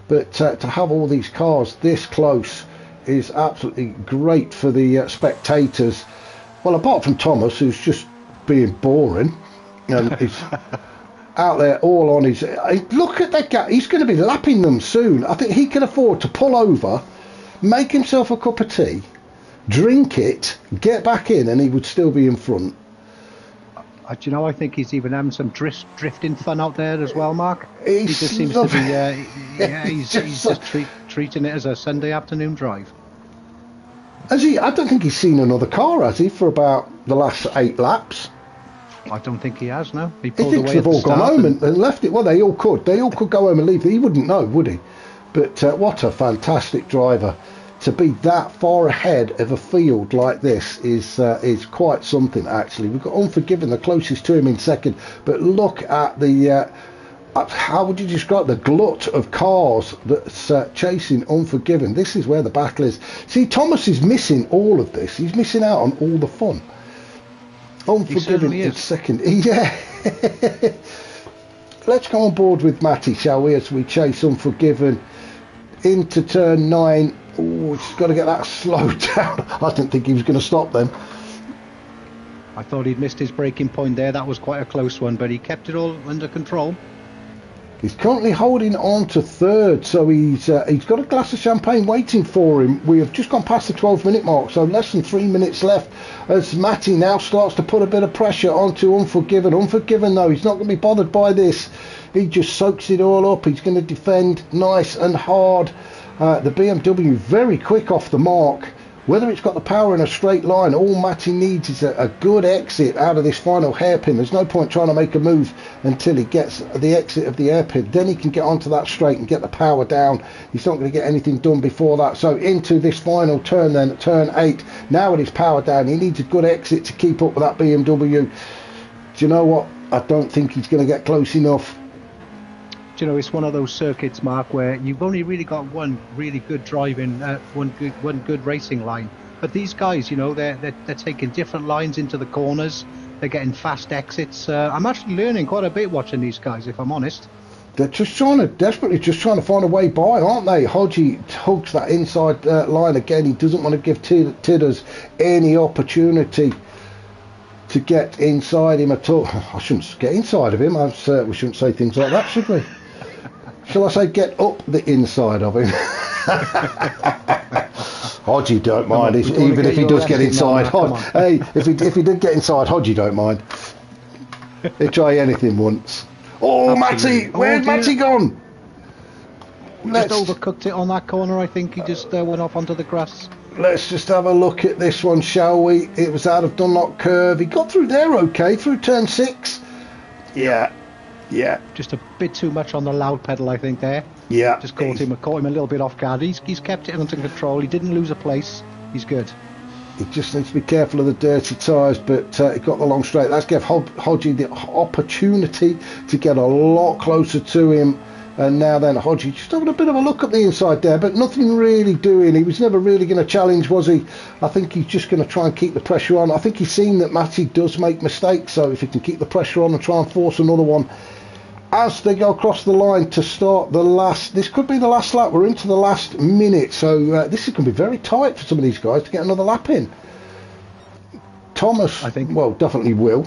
But to have all these cars this close is absolutely great for the spectators. Well, apart from Thomas, who's just being boring, and he's out there all on his... Look at that guy. He's going to be lapping them soon. I think he can afford to pull over, make himself a cup of tea, drink it, get back in, and he would still be in front. Do you know, I think he's even having some drifting fun out there as well, Mark. He just seems to be, he's just treating it as a Sunday afternoon drive. Has he? I don't think he's seen another car, has he, for about the last 8 laps? I don't think he has, no. He pulled away they've all gone home and left it. Well, they all could go home and leave. He wouldn't know, would he? But what a fantastic driver. To be that far ahead of a field like this is quite something, actually. We've got Unforgiven, the closest to him, in second. But look at the, how would you describe the glut of cars that's chasing Unforgiven? This is where the battle is. See, Thomas is missing all of this. He's missing out on all the fun. Unforgiven in second. Yeah. Let's go on board with Matty, shall we, as we chase Unforgiven into turn 9. Oh, he's got to get that slowed down. I didn't think he was going to stop then. I thought he'd missed his braking point there. That was quite a close one, but he kept it all under control. He's currently holding on to third, so he's got a glass of champagne waiting for him. We have just gone past the 12-minute mark, so less than 3 minutes left as Matty now starts to put a bit of pressure onto Unforgiven. Unforgiven, though, he's not going to be bothered by this. He just soaks it all up. He's going to defend nice and hard. The BMW very quick off the mark. Whether it's got the power in a straight line, all Matty needs is a good exit out of this final hairpin. There's no point trying to make a move until he gets the exit of the hairpin. Then he can get onto that straight and get the power down. He's not going to get anything done before that. So into this final turn then, turn 8. Now with his power down, he needs a good exit to keep up with that BMW. Do you know what? I don't think he's going to get close enough. You know, it's one of those circuits, Mark, where you've only really got one really good driving, one good racing line. But these guys, you know, they're taking different lines into the corners. They're getting fast exits. I'm actually learning quite a bit watching these guys, if I'm honest. They're just desperately trying to find a way by, aren't they? Hodgie hugs that inside line again. He doesn't want to give Tidders any opportunity to get inside him at all. I shouldn't get inside of him. We shouldn't say things like that, should we? Shall I say get up the inside of him? Hodgie don't mind, even if he does get inside. Hey, if he did get inside, Hodgie don't mind. He'd try anything once. Oh, Matty! Where's Matty gone? Just overcooked it on that corner, I think. He just went off onto the grass. Let's just have a look at this one, shall we? It was out of Dunlop Curve. He got through there okay, through turn 6. Yeah. Just a bit too much on the loud pedal, I think, there. Yeah. Just caught him a little bit off guard. He's kept it under control. He didn't lose a place. He's good. He just needs to be careful of the dirty tyres, but he got the long straight. Let's give Hodgie the opportunity to get a lot closer to him. And now then, Hodgie just having a bit of a look at the inside there, but nothing really doing. He was never really going to challenge, was he? I think he's just going to try and keep the pressure on. I think he's seen that Matty does make mistakes, so if he can keep the pressure on and try and force another one as they go across the line to start the last, this could be the last lap. We're into the last minute, so this is going to be very tight for some of these guys to get another lap in. Thomas, I think, well, definitely will.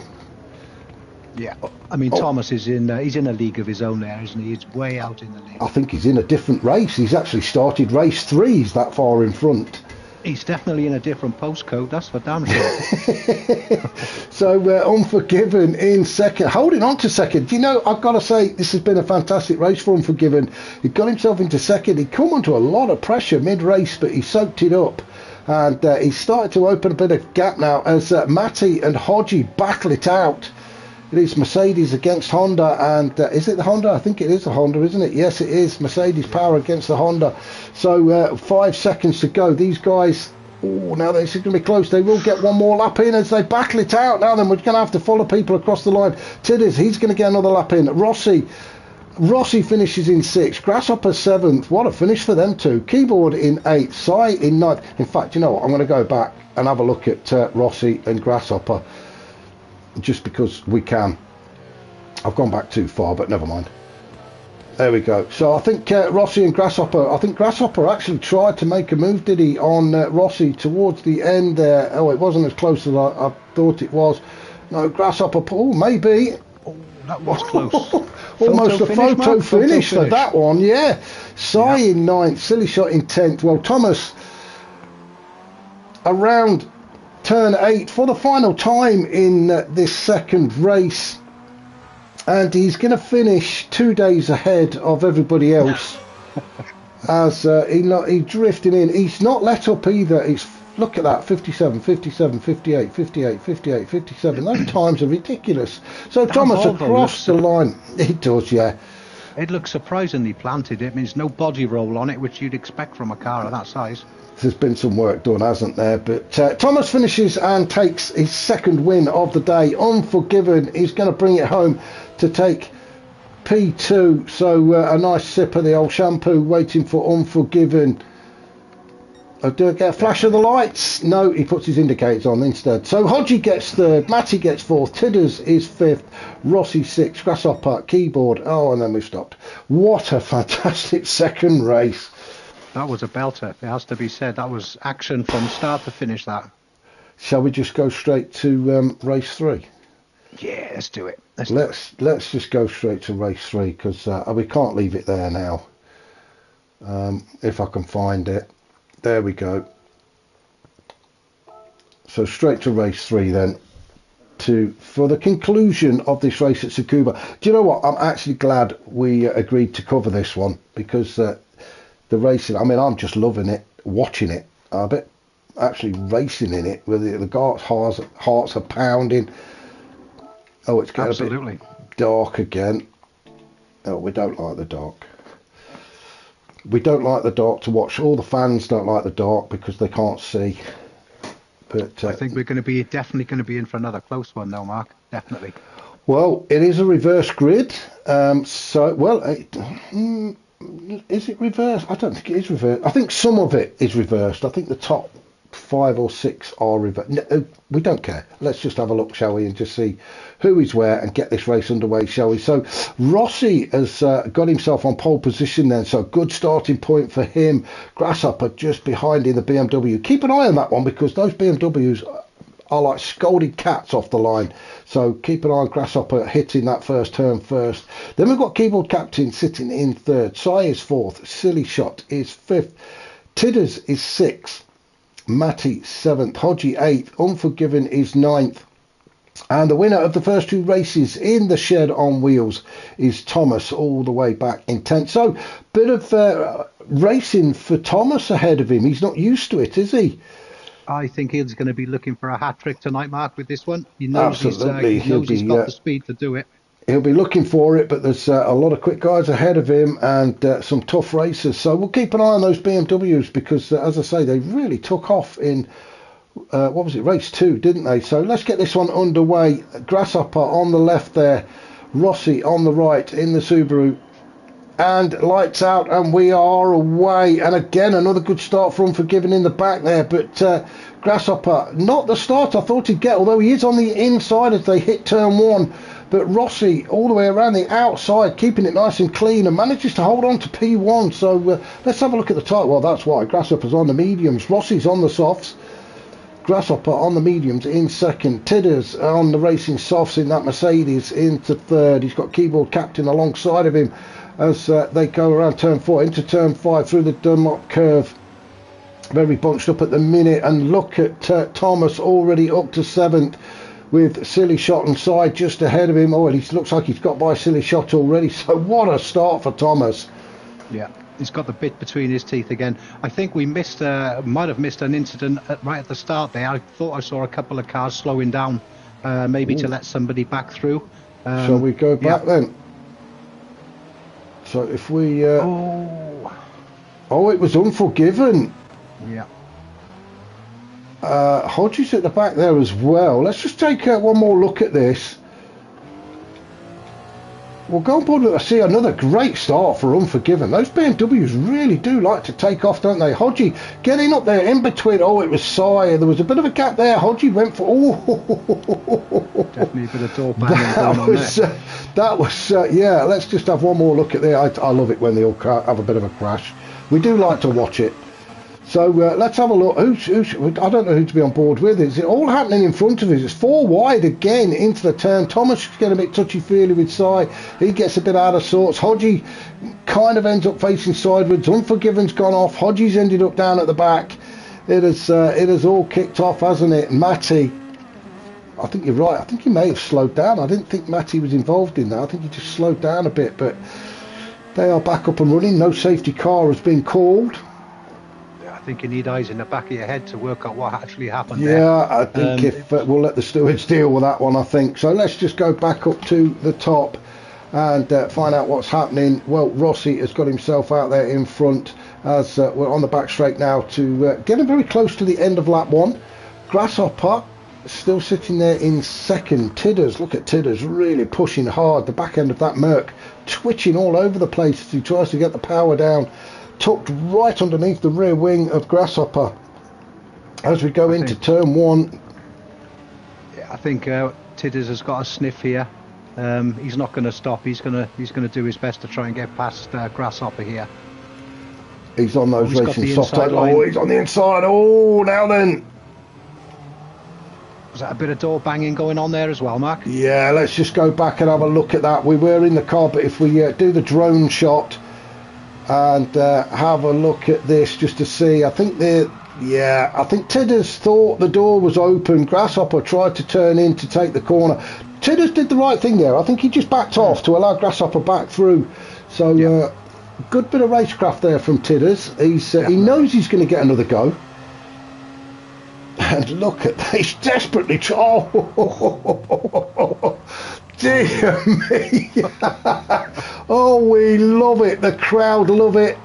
Yeah, I mean, Thomas is he's in a league of his own there, isn't he? He's way out in the league. I think he's in a different race. He's actually started race 3. He's that far in front. He's definitely in a different postcode, that's for damn sure. So Unforgiven in second, holding on to second. You know, I've got to say, this has been a fantastic race for Unforgiven. He got himself into second. He'd come under a lot of pressure mid-race, but he soaked it up. And he started to open a bit of gap now as Matty and Hodgie battle it out. It is Mercedes against Honda, and is it the Honda? I think it is the Honda, isn't it? Yes, it is. Mercedes power against the Honda. So 5 seconds to go. These guys, now this is going to be close. They will get one more lap in as they battle it out. Now then, we're going to have to follow people across the line. Tidders, he's going to get another lap in. Rossi finishes in 6th. Grasshopper 7th. What a finish for them two. Keyboard in 8th. Sai in 9th. In fact, you know what? I'm going to go back and have a look at Rossi and Grasshopper. Just because we can. I've gone back too far, but never mind. There we go. So I think Rossi and Grasshopper, I think Grasshopper actually tried to make a move, did he, on Rossi towards the end there. Oh, it wasn't as close as I thought it was. No, Grasshopper, maybe. Oh, that was close. Almost a photo finish for that one, yeah. Sai in 9th, Silly Shot in 10th. Well, Thomas, around turn 8 for the final time in this second race, and he's going to finish 2 days ahead of everybody else. As he's drifting in. He's not let up either. He's, look at that, 57, 57, 58, 58, 58, 57. Those times are ridiculous. So Thomas across the line. It does, yeah. It looks surprisingly planted. It means no body roll on it, which you'd expect from a car of that size. There's been some work done, hasn't there? But Thomas finishes and takes his second win of the day. Unforgiven. He's going to bring it home to take P2. So a nice sip of the old shampoo waiting for Unforgiven. Do I get a flash of the lights? No, he puts his indicators on instead. So Hodgie gets third, Matty gets fourth, Tidders is fifth, Rossi sixth, Grasshopper, Keyboard. Oh, and then we stopped. What a fantastic second race. That was a belter, it has to be said. That was action from start to finish, that. Shall we just go straight to race 3? Yeah, let's do it. Let's just go straight to race 3, because we can't leave it there now. If I can find it. There we go. So straight to race 3 then. For the conclusion of this race at Tsukuba. Do you know what? I'm actually glad we agreed to cover this one, because the racing, I mean, I'm just loving it, watching it. I bet actually racing in it, with the guys' hearts are pounding. Oh, it's getting a bit dark again. Oh, we don't like the dark. We don't like the dark to watch. All the fans don't like the dark because they can't see. But I think we're definitely going to be in for another close one, though, Mark. Definitely. Well, it is a reverse grid. Is it reversed? I don't think it is reversed. I think some of it is reversed. I think the top 5 or 6 are reversed. No, we don't care. Let's just have a look, shall we, and just see who is where and get this race underway, shall we? So Rossi has got himself on pole position then, so good starting point for him. Grasshopper just behind in the BMW. Keep an eye on that one, because those BMWs are like scolded cats off the line. So keep an eye on Grasshopper hitting that first turn first. Then we've got Keyboard Captain sitting in third. Sai is fourth. Silly Shot is fifth. Tidders is sixth. Matty 7th, Hodgie 8th, Unforgiven is 9th, and the winner of the first 2 races in the shed on wheels is Thomas, all the way back in 10th. So bit of racing for Thomas ahead of him. He's not used to it, is he? I think he's going to be looking for a hat-trick tonight, Mark, with this one. He knows Absolutely. He's got the speed to do it. He'll be looking for it, but there's a lot of quick guys ahead of him and some tough racers. So we'll keep an eye on those BMWs, because, as I say, they really took off in, race 2, didn't they? So let's get this one underway. Grasshopper on the left there, Rossi on the right in the Subaru. And lights out, and we are away. And again, another good start for Unforgiven in the back there. But Grasshopper, not the start I thought he'd get, although he is on the inside as they hit turn 1. But Rossi all the way around the outside, keeping it nice and clean, and manages to hold on to P1. So let's have a look at the tyre. Well, that's why. Grasshopper's on the mediums. Rossi's on the softs. Grasshopper on the mediums in second. Tidders on the racing softs in that Mercedes into third. He's got Keyboard Captain alongside of him as they go around turn 4 into turn 5 through the Dunlop curve. Very bunched up at the minute. And look at Thomas already up to 7th. With Silly Shot and Side just ahead of him. Oh, and he looks like he's got by Silly Shot already. So what a start for Thomas. Yeah, he's got the bit between his teeth again. I think we might have missed an incident right at the start there. I thought I saw a couple of cars slowing down, maybe to let somebody back through. Shall we go back then? So if we... it was Unforgiven. Yeah. Hodges at the back there as well. Let's just take one more look at this. We'll go on board. I see another great start for Unforgiven. Those BMWs really do like to take off, don't they? Hodgie getting up there in between. Oh, it was Sai. There was a bit of a gap there. Hodgie went for... Oh, definitely a bit of door banging. That was yeah. Let's just have one more look at there. I love it when they all have a bit of a crash. We do like to watch it. So let's have a look. I don't know who to be on board with. Is it all happening in front of us? It's 4 wide again into the turn. Thomas is getting a bit touchy-feely with Sai. He gets a bit out of sorts. Hodgie kind of ends up facing sideways. Unforgiven's gone off. Hodgie's ended up down at the back. it has all kicked off, hasn't it? Matty, I think you're right. I think he may have slowed down. I didn't think Matty was involved in that. I think he just slowed down a bit, but they are back up and running. No safety car has been called. I think you need eyes in the back of your head to work out what actually happened there. Yeah, I think we'll let the stewards deal with that one, I think. So let's just go back up to the top and find out what's happening. Well, Rossi has got himself out there in front as we're on the back straight now to getting very close to the end of lap 1. Grasshopper still sitting there in second. Tidders, look at Tidders really pushing hard. The back end of that Merc twitching all over the place as he tries to get the power down, tucked right underneath the rear wing of Grasshopper as we go into turn 1. Yeah, I think Tidders has got a sniff here. He's not going to stop. He's going to do his best to try and get past Grasshopper here. He's on those racing soft tyres. Oh, he's on the inside. Oh, now then. Was that a bit of door banging going on there as well, Mark? Yeah, let's just go back and have a look at that. We were in the car, but if we do the drone shot and have a look at this just to see, I think Tidders thought the door was open. Grasshopper tried to turn in to take the corner. Tidders did the right thing there. I think he just backed off to allow Grasshopper back through. So good bit of racecraft there from Tidders. He knows he's going to get another go. And look at this, desperately. Oh, dear me. Oh, we love it. The crowd love it.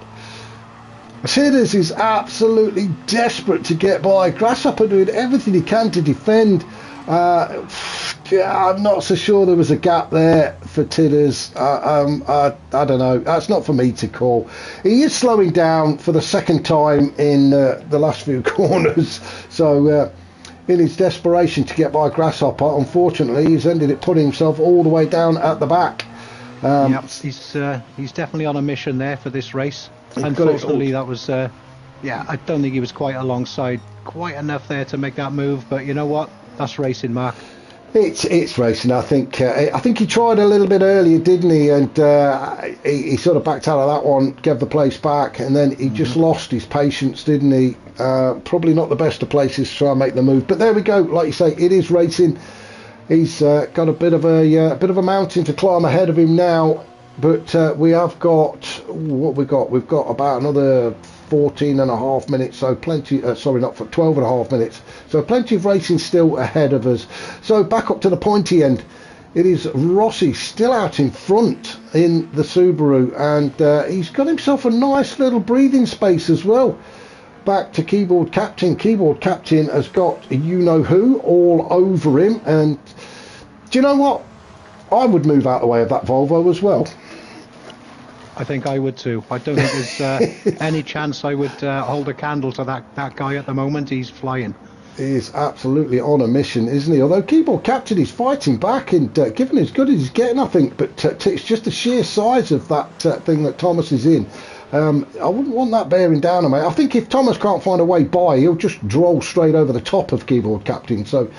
Tidders is absolutely desperate to get by. Grasshopper doing everything he can to defend. I'm not so sure there was a gap there for Tidders. I don't know. That's not for me to call. He is slowing down for the second time in the last few corners. So in his desperation to get by Grasshopper, unfortunately, he's ended up putting himself all the way down at the back. He's definitely on a mission there for this race. Unfortunately, that was... I don't think he was quite alongside quite enough there to make that move. But you know what? That's racing, Mark. It's racing. I think he tried a little bit earlier, didn't he? And he sort of backed out of that one, gave the place back, and then he just lost his patience, didn't he? Probably not the best of places to try and make the move. But there we go. Like you say, it is racing. He's got a bit of a mountain to climb ahead of him now. But we have got what we got. We've got about another 14 and a half minutes, so plenty, sorry, not for 12 and a half minutes, so plenty of racing still ahead of us. So back up to the pointy end, it is Rossi still out in front in the Subaru, and he's got himself a nice little breathing space as well. Back to Keyboard Captain. Keyboard Captain has got you-know-who all over him, and do you know what? I would move out the way of that Volvo as well. I think I would too. I don't think there's any chance I would hold a candle to that guy at the moment. He's flying. He is absolutely on a mission, isn't he? Although Keyboard Captain is fighting back and giving as good as he's getting, I think. But it's just the sheer size of that thing that Thomas is in. I wouldn't want that bearing down on me. I think if Thomas can't find a way by, he'll just droll straight over the top of Keyboard Captain. So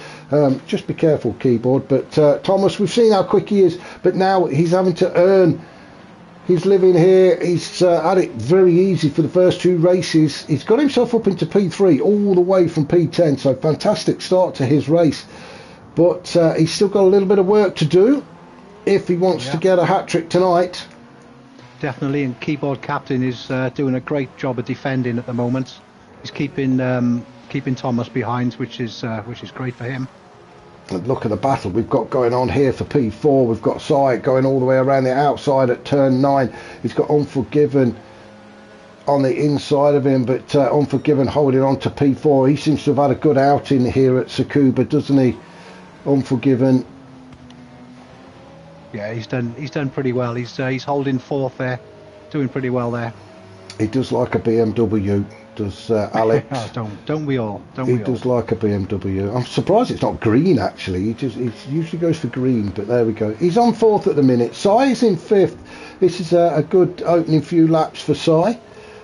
just be careful, Keyboard. But Thomas, we've seen how quick he is, but now he's having to earn his living here. He's had it very easy for the first two races. He's got himself up into P3 all the way from P10, so fantastic start to his race. But he's still got a little bit of work to do if he wants to get a hat-trick tonight. Definitely, and Keyboard Captain is doing a great job of defending at the moment. He's keeping Thomas behind, which is great for him. And look at the battle we've got going on here for P4. We've got Syed going all the way around the outside at turn 9. He's got Unforgiven on the inside of him, but Unforgiven holding on to P4. He seems to have had a good outing here at Tsukuba, doesn't he? Unforgiven. Yeah, he's done pretty well. He's holding fourth there, doing pretty well there. He does like a BMW, does Alex. Oh, don't we all? He does like a BMW. I'm surprised it's not green, actually. He usually goes for green, but there we go. He's on fourth at the minute. Sai is in fifth. This is a good opening few laps for Sai.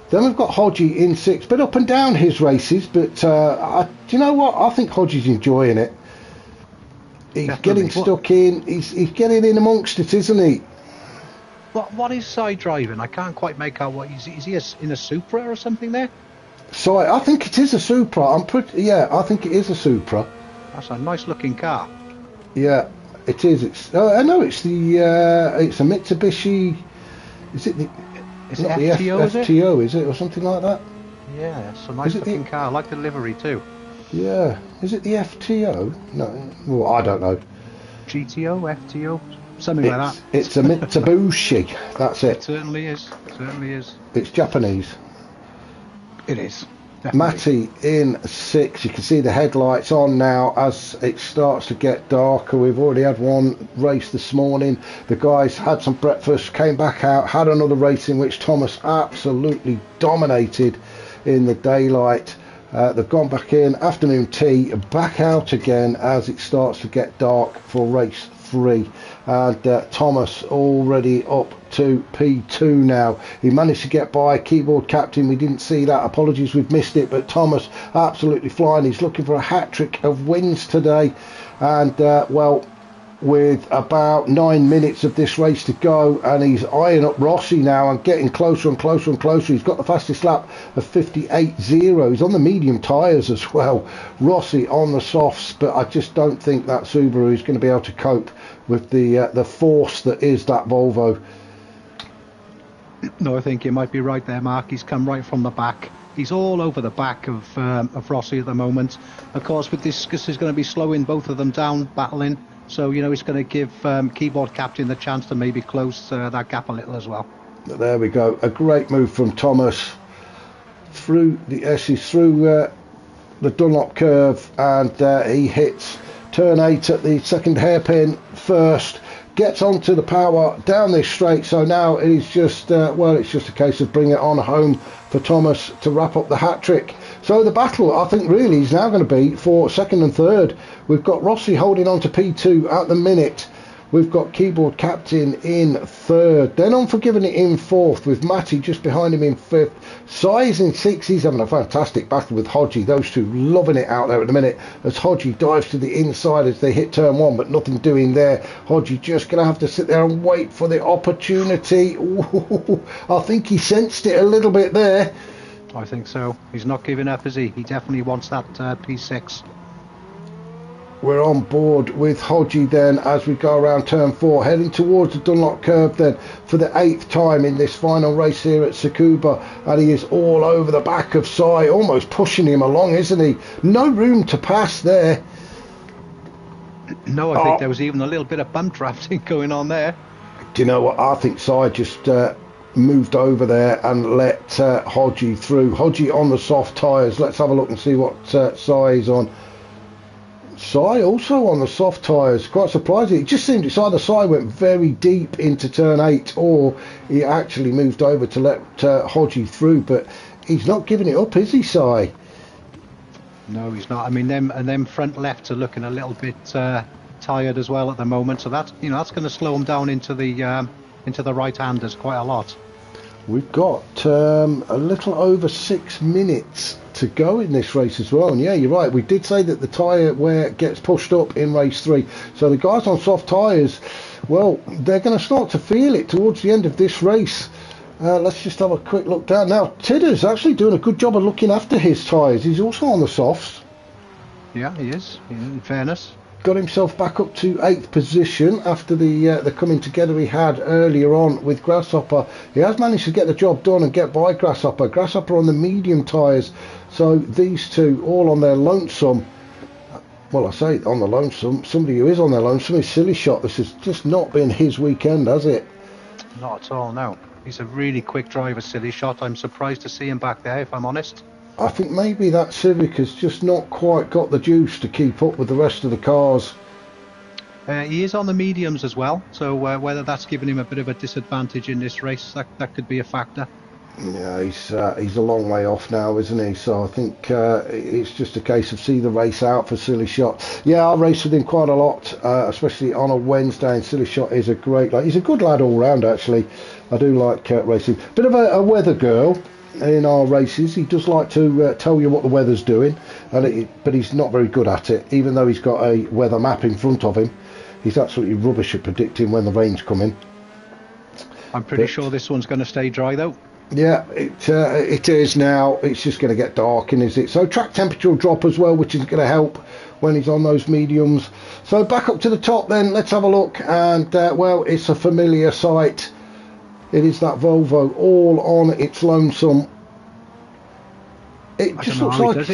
Then we've got Hodgie in sixth, but up and down his races. But do you know what? I think Hodgie's enjoying it. He's getting stuck in. He's getting in amongst it, isn't he? What is Sai driving? I can't quite make out what is he in a Supra or something there? So I think it is a Supra. Yeah, I think it is a Supra. That's a nice looking car. Yeah, it is. I know it's it's a Mitsubishi. Is it the? Is it FTO? Is it? FTO, is it, or something like that? Yeah, it's a nice looking car. I like the livery too. Yeah, is it the FTO? No, well, I don't know. GTO, FTO, something like that. It's a Mitsubishi. That's it. It certainly is. Certainly is. It's Japanese. It is. Matty in 6. You can see the headlights on now as it starts to get darker. We've already had one race this morning. The guys had some breakfast, came back out, had another race in which Thomas absolutely dominated in the daylight. They've gone back in, afternoon tea, back out again as it starts to get dark for race 3. And Thomas already up to P2 now. He managed to get by keyboard captain. We didn't see that. Apologies, we've missed it. But Thomas absolutely flying. He's looking for a hat-trick of wins today. And, well, with about 9 minutes of this race to go, and he's eyeing up Rossi now and getting closer and closer and closer. He's got the fastest lap of 58.0. He's on the medium tyres as well. Rossi on the softs, but I just don't think that Subaru is going to be able to cope with the force that is that Volvo. No, I think you might be right there, Mark. He's come right from the back. He's all over the back of Rossi at the moment. Of course, with this is going to be slowing both of them down, battling. So, you know, it's going to give keyboard captain the chance to maybe close that gap a little as well. There we go. A great move from Thomas through the S's, through the Dunlop curve, and he hits turn 8 at the second hairpin first. Gets onto the power down this straight. So now it is just, it's just a case of bringing it on home for Thomas to wrap up the hat trick. So the battle, I think, really is now going to be for second and third. We've got Rossi holding on to P2 at the minute. We've got keyboard captain in third. Then Unforgiven it in fourth, with Matty just behind him in fifth. Size in sixth. He's having a fantastic battle with Hodgie. Those two loving it out there at the minute as Hodgie dives to the inside as they hit turn 1, but nothing doing there. Hodgie just going to have to sit there and wait for the opportunity. Ooh, I think he sensed it a little bit there. I think so. He's not giving up, is he? He definitely wants that P6. We're on board with Hodgie then as we go around turn 4, heading towards the Dunlop curve then for the 8th time in this final race here at Tsukuba, and he is all over the back of Sai, almost pushing him along, isn't he? No room to pass there. No, I think there was even a little bit of bump drafting going on there. Do you know what? I think Sai just moved over there and let Hodgie through. Hodgie on the soft tyres. Let's have a look and see what Sai is on. Sai also on the soft tyres, quite surprising. It just seemed it's either Sai went very deep into turn 8 or he actually moved over to let Hodgie through, but he's not giving it up, is he, Sai? No, he's not. I mean, them front lefts are looking a little bit tired as well at the moment, so that's going to slow him down into the right-handers quite a lot. We've got a little over 6 minutes to go in this race as well, and yeah, you're right, we did say that the tyre wear gets pushed up in race 3, so the guys on soft tyres, well, they're going to start to feel it towards the end of this race. Let's just have a quick look down now. Tidder's actually doing a good job of looking after his tyres. He's also on the softs. Yeah, he is, in fairness. Got himself back up to 8th position after the coming together he had earlier on with Grasshopper. He has managed to get the job done and get by Grasshopper. Grasshopper on the medium tyres, so these two all on their lonesome. Well, I say on the lonesome. Somebody who is on their lonesome is Silly Shot. This has just not been his weekend, has it? Not at all, no. He's a really quick driver, Silly Shot. I'm surprised to see him back there, if I'm honest. I think maybe that Civic has just not quite got the juice to keep up with the rest of the cars. He is on the mediums as well, so whether that's giving him a bit of a disadvantage in this race, that could be a factor. Yeah, he's a long way off now, isn't he? So I think it's just a case of see the race out for Silly Shot. Yeah, I race with him quite a lot, especially on a Wednesday, and Silly Shot is a great lad. He's a good lad all round, actually. I do like racing. Bit of a weather girl in our races. He does like to tell you what the weather's doing, but he's not very good at it. Even though he's got a weather map in front of him, he's absolutely rubbish at predicting when the rain's coming. I'm pretty sure this one's going to stay dry though. Yeah, it is now. It's just going to get dark, is it? So track temperature will drop as well, which is going to help when he's on those mediums. So back up to the top then, let's have a look. And well, it's a familiar sight. It is that Volvo all on its lonesome. It just looks like,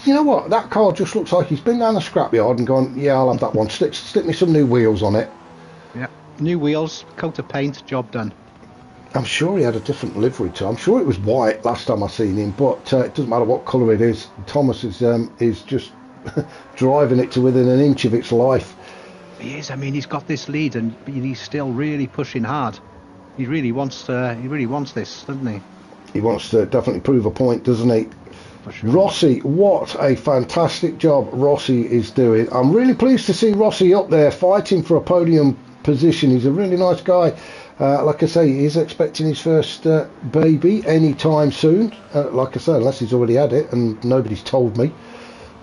you know what, that car just looks like he's been down the scrapyard and gone, yeah, I'll have that one. Stick me some new wheels on it. Yeah, new wheels, coat of paint, job done. I'm sure he had a different livery to. I'm sure it was white last time I seen him, but it doesn't matter what colour it is. Thomas is just driving it to within an inch of its life. He is. I mean, he's got this lead, and he's still really pushing hard. He really wants this, doesn't he? He wants to definitely prove a point, doesn't he? For sure. Rossi, what a fantastic job Rossi is doing. I'm really pleased to see Rossi up there fighting for a podium position. He's a really nice guy. Like I say, he is expecting his first baby anytime soon. Like I say, unless he's already had it and nobody's told me.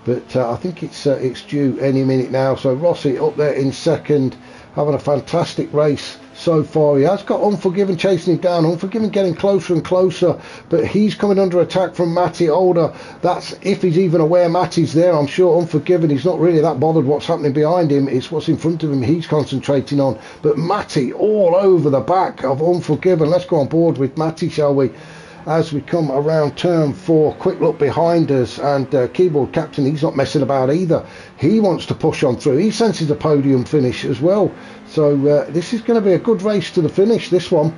But I think it's due any minute now. So Rossi up there in second, having a fantastic race so far. He has got Unforgiven chasing him down. Unforgiven getting closer and closer, but he's coming under attack from Matty Older. That's if he's even aware Matty's there. I'm sure Unforgiven, he's not really that bothered what's happening behind him. It's what's in front of him he's concentrating on. But Matty all over the back of Unforgiven. Let's go on board with Matty, shall we? As we come around turn 4, quick look behind us, and Keyboard Captain, he's not messing about either. He wants to push on through. He senses a podium finish as well. So this is going to be a good race to the finish, this one.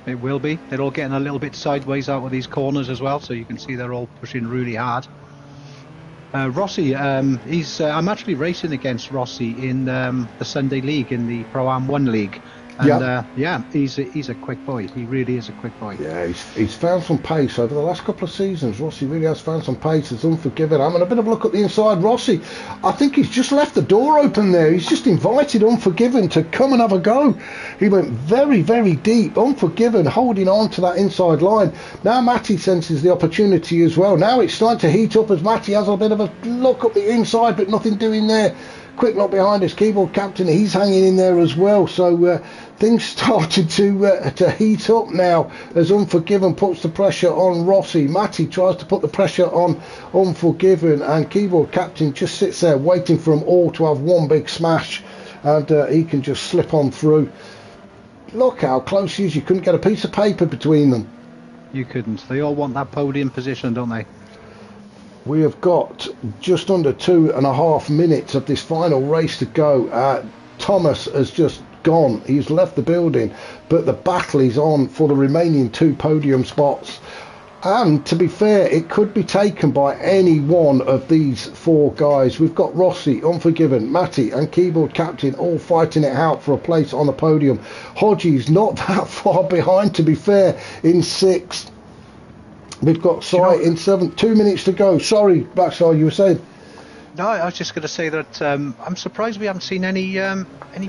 It will be. They're all getting a little bit sideways out of these corners as well, so you can see they're all pushing really hard. Rossi, I'm actually racing against Rossi in the Sunday League, in the Pro-Am 1 League. And he's a quick boy. He really is a quick boy. Yeah, he's found some pace over the last couple of seasons. Rossi really has found some pace. It's Unforgiven. I'm having a bit of a look at the inside. Rossi, I think he's just left the door open there. He's just invited Unforgiven to come and have a go. He went very, very deep. Unforgiven holding on to that inside line. Now Matty senses the opportunity as well. Now it's starting to heat up as Matty has a bit of a look up the inside, but nothing doing there. Quick look behind us, Keyboard Captain, he's hanging in there as well. So things started to heat up now as Unforgiven puts the pressure on Rossi. Matty tries to put the pressure on Unforgiven, and Keyboard Captain just sits there waiting for them all to have one big smash, and he can just slip on through. Look how close he is. You couldn't get a piece of paper between them. You couldn't. They all want that podium position, don't they? We have got just under 2.5 minutes of this final race to go. Thomas has just gone. He's left the building, but the battle is on for the remaining 2 podium spots. And to be fair, it could be taken by any one of these 4 guys. We've got Rossi, Unforgiven, Matty and Keyboard Captain all fighting it out for a place on the podium. Hodgie's not that far behind, to be fair, in 6th. We've got Sai in 7th. 2 minutes to go. Sorry, Blackstar, you were saying? No, I was just going to say that I'm surprised we haven't seen any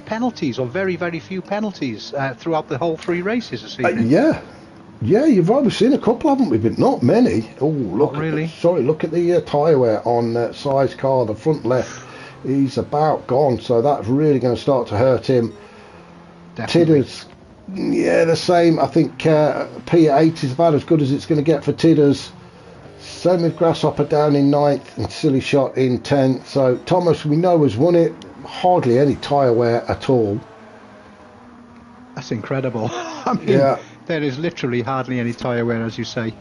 penalties, or very, very few penalties throughout the whole 3 races this evening. Yeah, you've always seen a couple, haven't we? But not many. Oh, look! Really? Look at the tyre wear on Sai's car. The front left, he's about gone. So that's really going to start to hurt him. Definitely. Tidders. Yeah, the same. I think P8 is about as good as it's going to get for Tidders. Same with Grasshopper down in 9th and Silly Shot in 10th. So Thomas, we know, has won it. Hardly any tyre wear at all. That's incredible. I mean, there is literally hardly any tyre wear, as you say.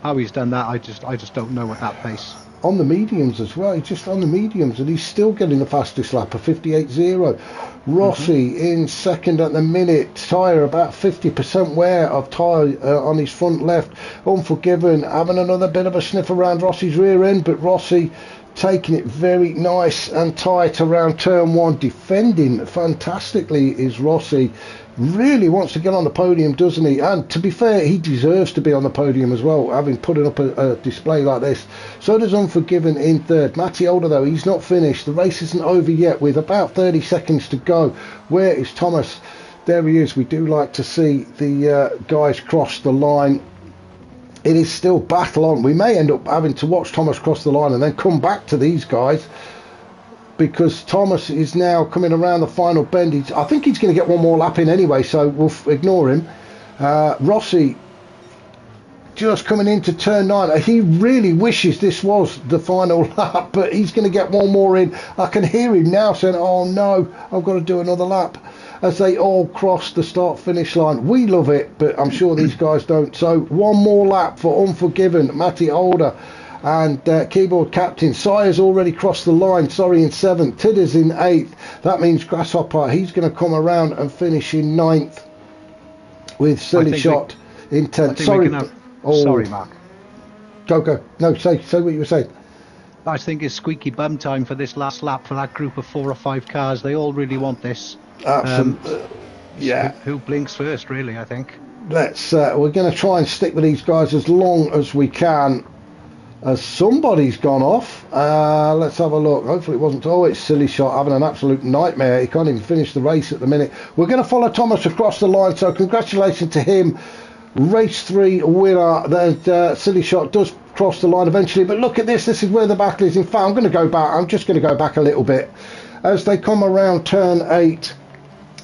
How he's done that, I just don't know at that pace. On the mediums as well. He's just on the mediums, and he's still getting the fastest lap of 58.0. Rossi in 2nd at the minute. Tyre about 50% wear of tyre on his front left. Unforgiven having another bit of a sniff around Rossi's rear end, but Rossi taking it very nice and tight around turn 1. Defending fantastically is Rossi. Really wants to get on the podium, doesn't he? And to be fair, he deserves to be on the podium as well, having put up a display like this. So does Unforgiven in 3rd. Matty Older, though, he's not finished. The race isn't over yet with about 30 seconds to go. Where is Thomas? There he is. We do like to see the guys cross the line. It is still battle on. We may end up having to watch Thomas cross the line and then come back to these guys, because Thomas is now coming around the final bend. I think he's going to get one more lap in anyway, so we'll ignore him. Rossi just coming into turn 9. He really wishes this was the final lap, but he's going to get one more in. I can hear him now saying, oh no, I've got to do another lap, as they all cross the start finish line. We love it, but I'm sure these guys don't. So one more lap for Unforgiven, Matty Holder and keyboard captain. Sire's already crossed the line, sorry, in 7th. Tidder's in 8th. That means Grasshopper, he's going to come around and finish in 9th with Silly Shot in 10th. Sorry, Mark. Go. No, say what you were saying. I think it's squeaky bum time for this last lap for that group of 4 or 5 cars. They all really want this. Absolutely. Yeah. Who blinks first, really, I think. We're going to try and stick with these guys as long as we can. As somebody's gone off. Let's have a look. Hopefully it wasn't. Oh, it's Silly Shot having an absolute nightmare. He can't even finish the race at the minute. We're going to follow Thomas across the line, so congratulations to him. Race 3 winner. That Silly Shot does cross the line eventually, but look at this. This is where the battle is. In fact, I'm just going to go back a little bit as they come around turn 8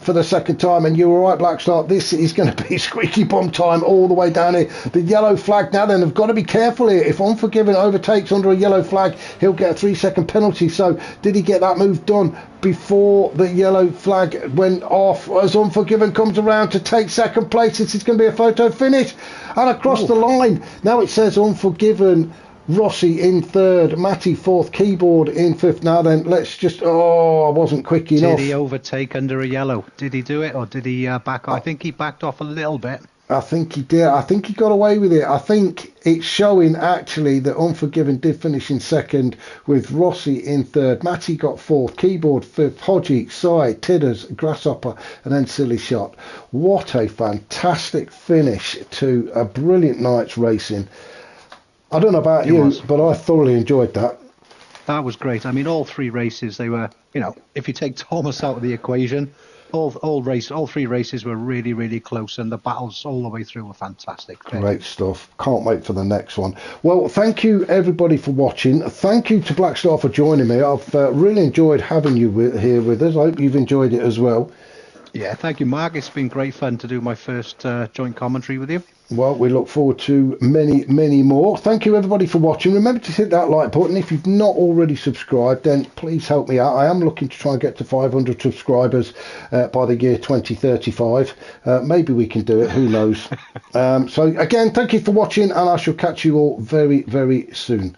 for the second time. And you're right, Blackstar, this is going to be squeaky bum time all the way down here. The yellow flag now, then they've got to be careful here. If Unforgiven overtakes under a yellow flag, he'll get a 3-second penalty. So did he get that move done before the yellow flag went off? As Unforgiven comes around to take second place, this is going to be a photo finish and across the line. Now it says Unforgiven, Rossi in 3rd, Matty 4th, Keyboard in 5th. Now then, let's just... Oh, I wasn't quick enough. Did he overtake under a yellow? Did he do it, or did he back off? I think he backed off a little bit. I think he did. I think he got away with it. I think it's showing, actually, that Unforgiven did finish in 2nd with Rossi in 3rd. Matty got 4th, Keyboard 5th, Hodgie, Side, Tidders, Grasshopper, and then Silly Shot. What a fantastic finish to a brilliant night's racing. I don't know about you, but I thoroughly enjoyed that. That was great. I mean, all 3 races, they were, if you take Thomas out of the equation, all 3 races were really, really close, and the battles all the way through were fantastic. Great stuff. Can't wait for the next one. Well, thank you, everybody, for watching. Thank you to Blackstar for joining me. I've really enjoyed having you here with us. I hope you've enjoyed it as well. Yeah, thank you, Mark. It's been great fun to do my first joint commentary with you. Well, we look forward to many, many more. Thank you, everybody, for watching. Remember to hit that like button. If you've not already subscribed, then please help me out. I am looking to try and get to 500 subscribers by the year 2035. Maybe we can do it. Who knows? So, again, thank you for watching, and I shall catch you all very, very soon.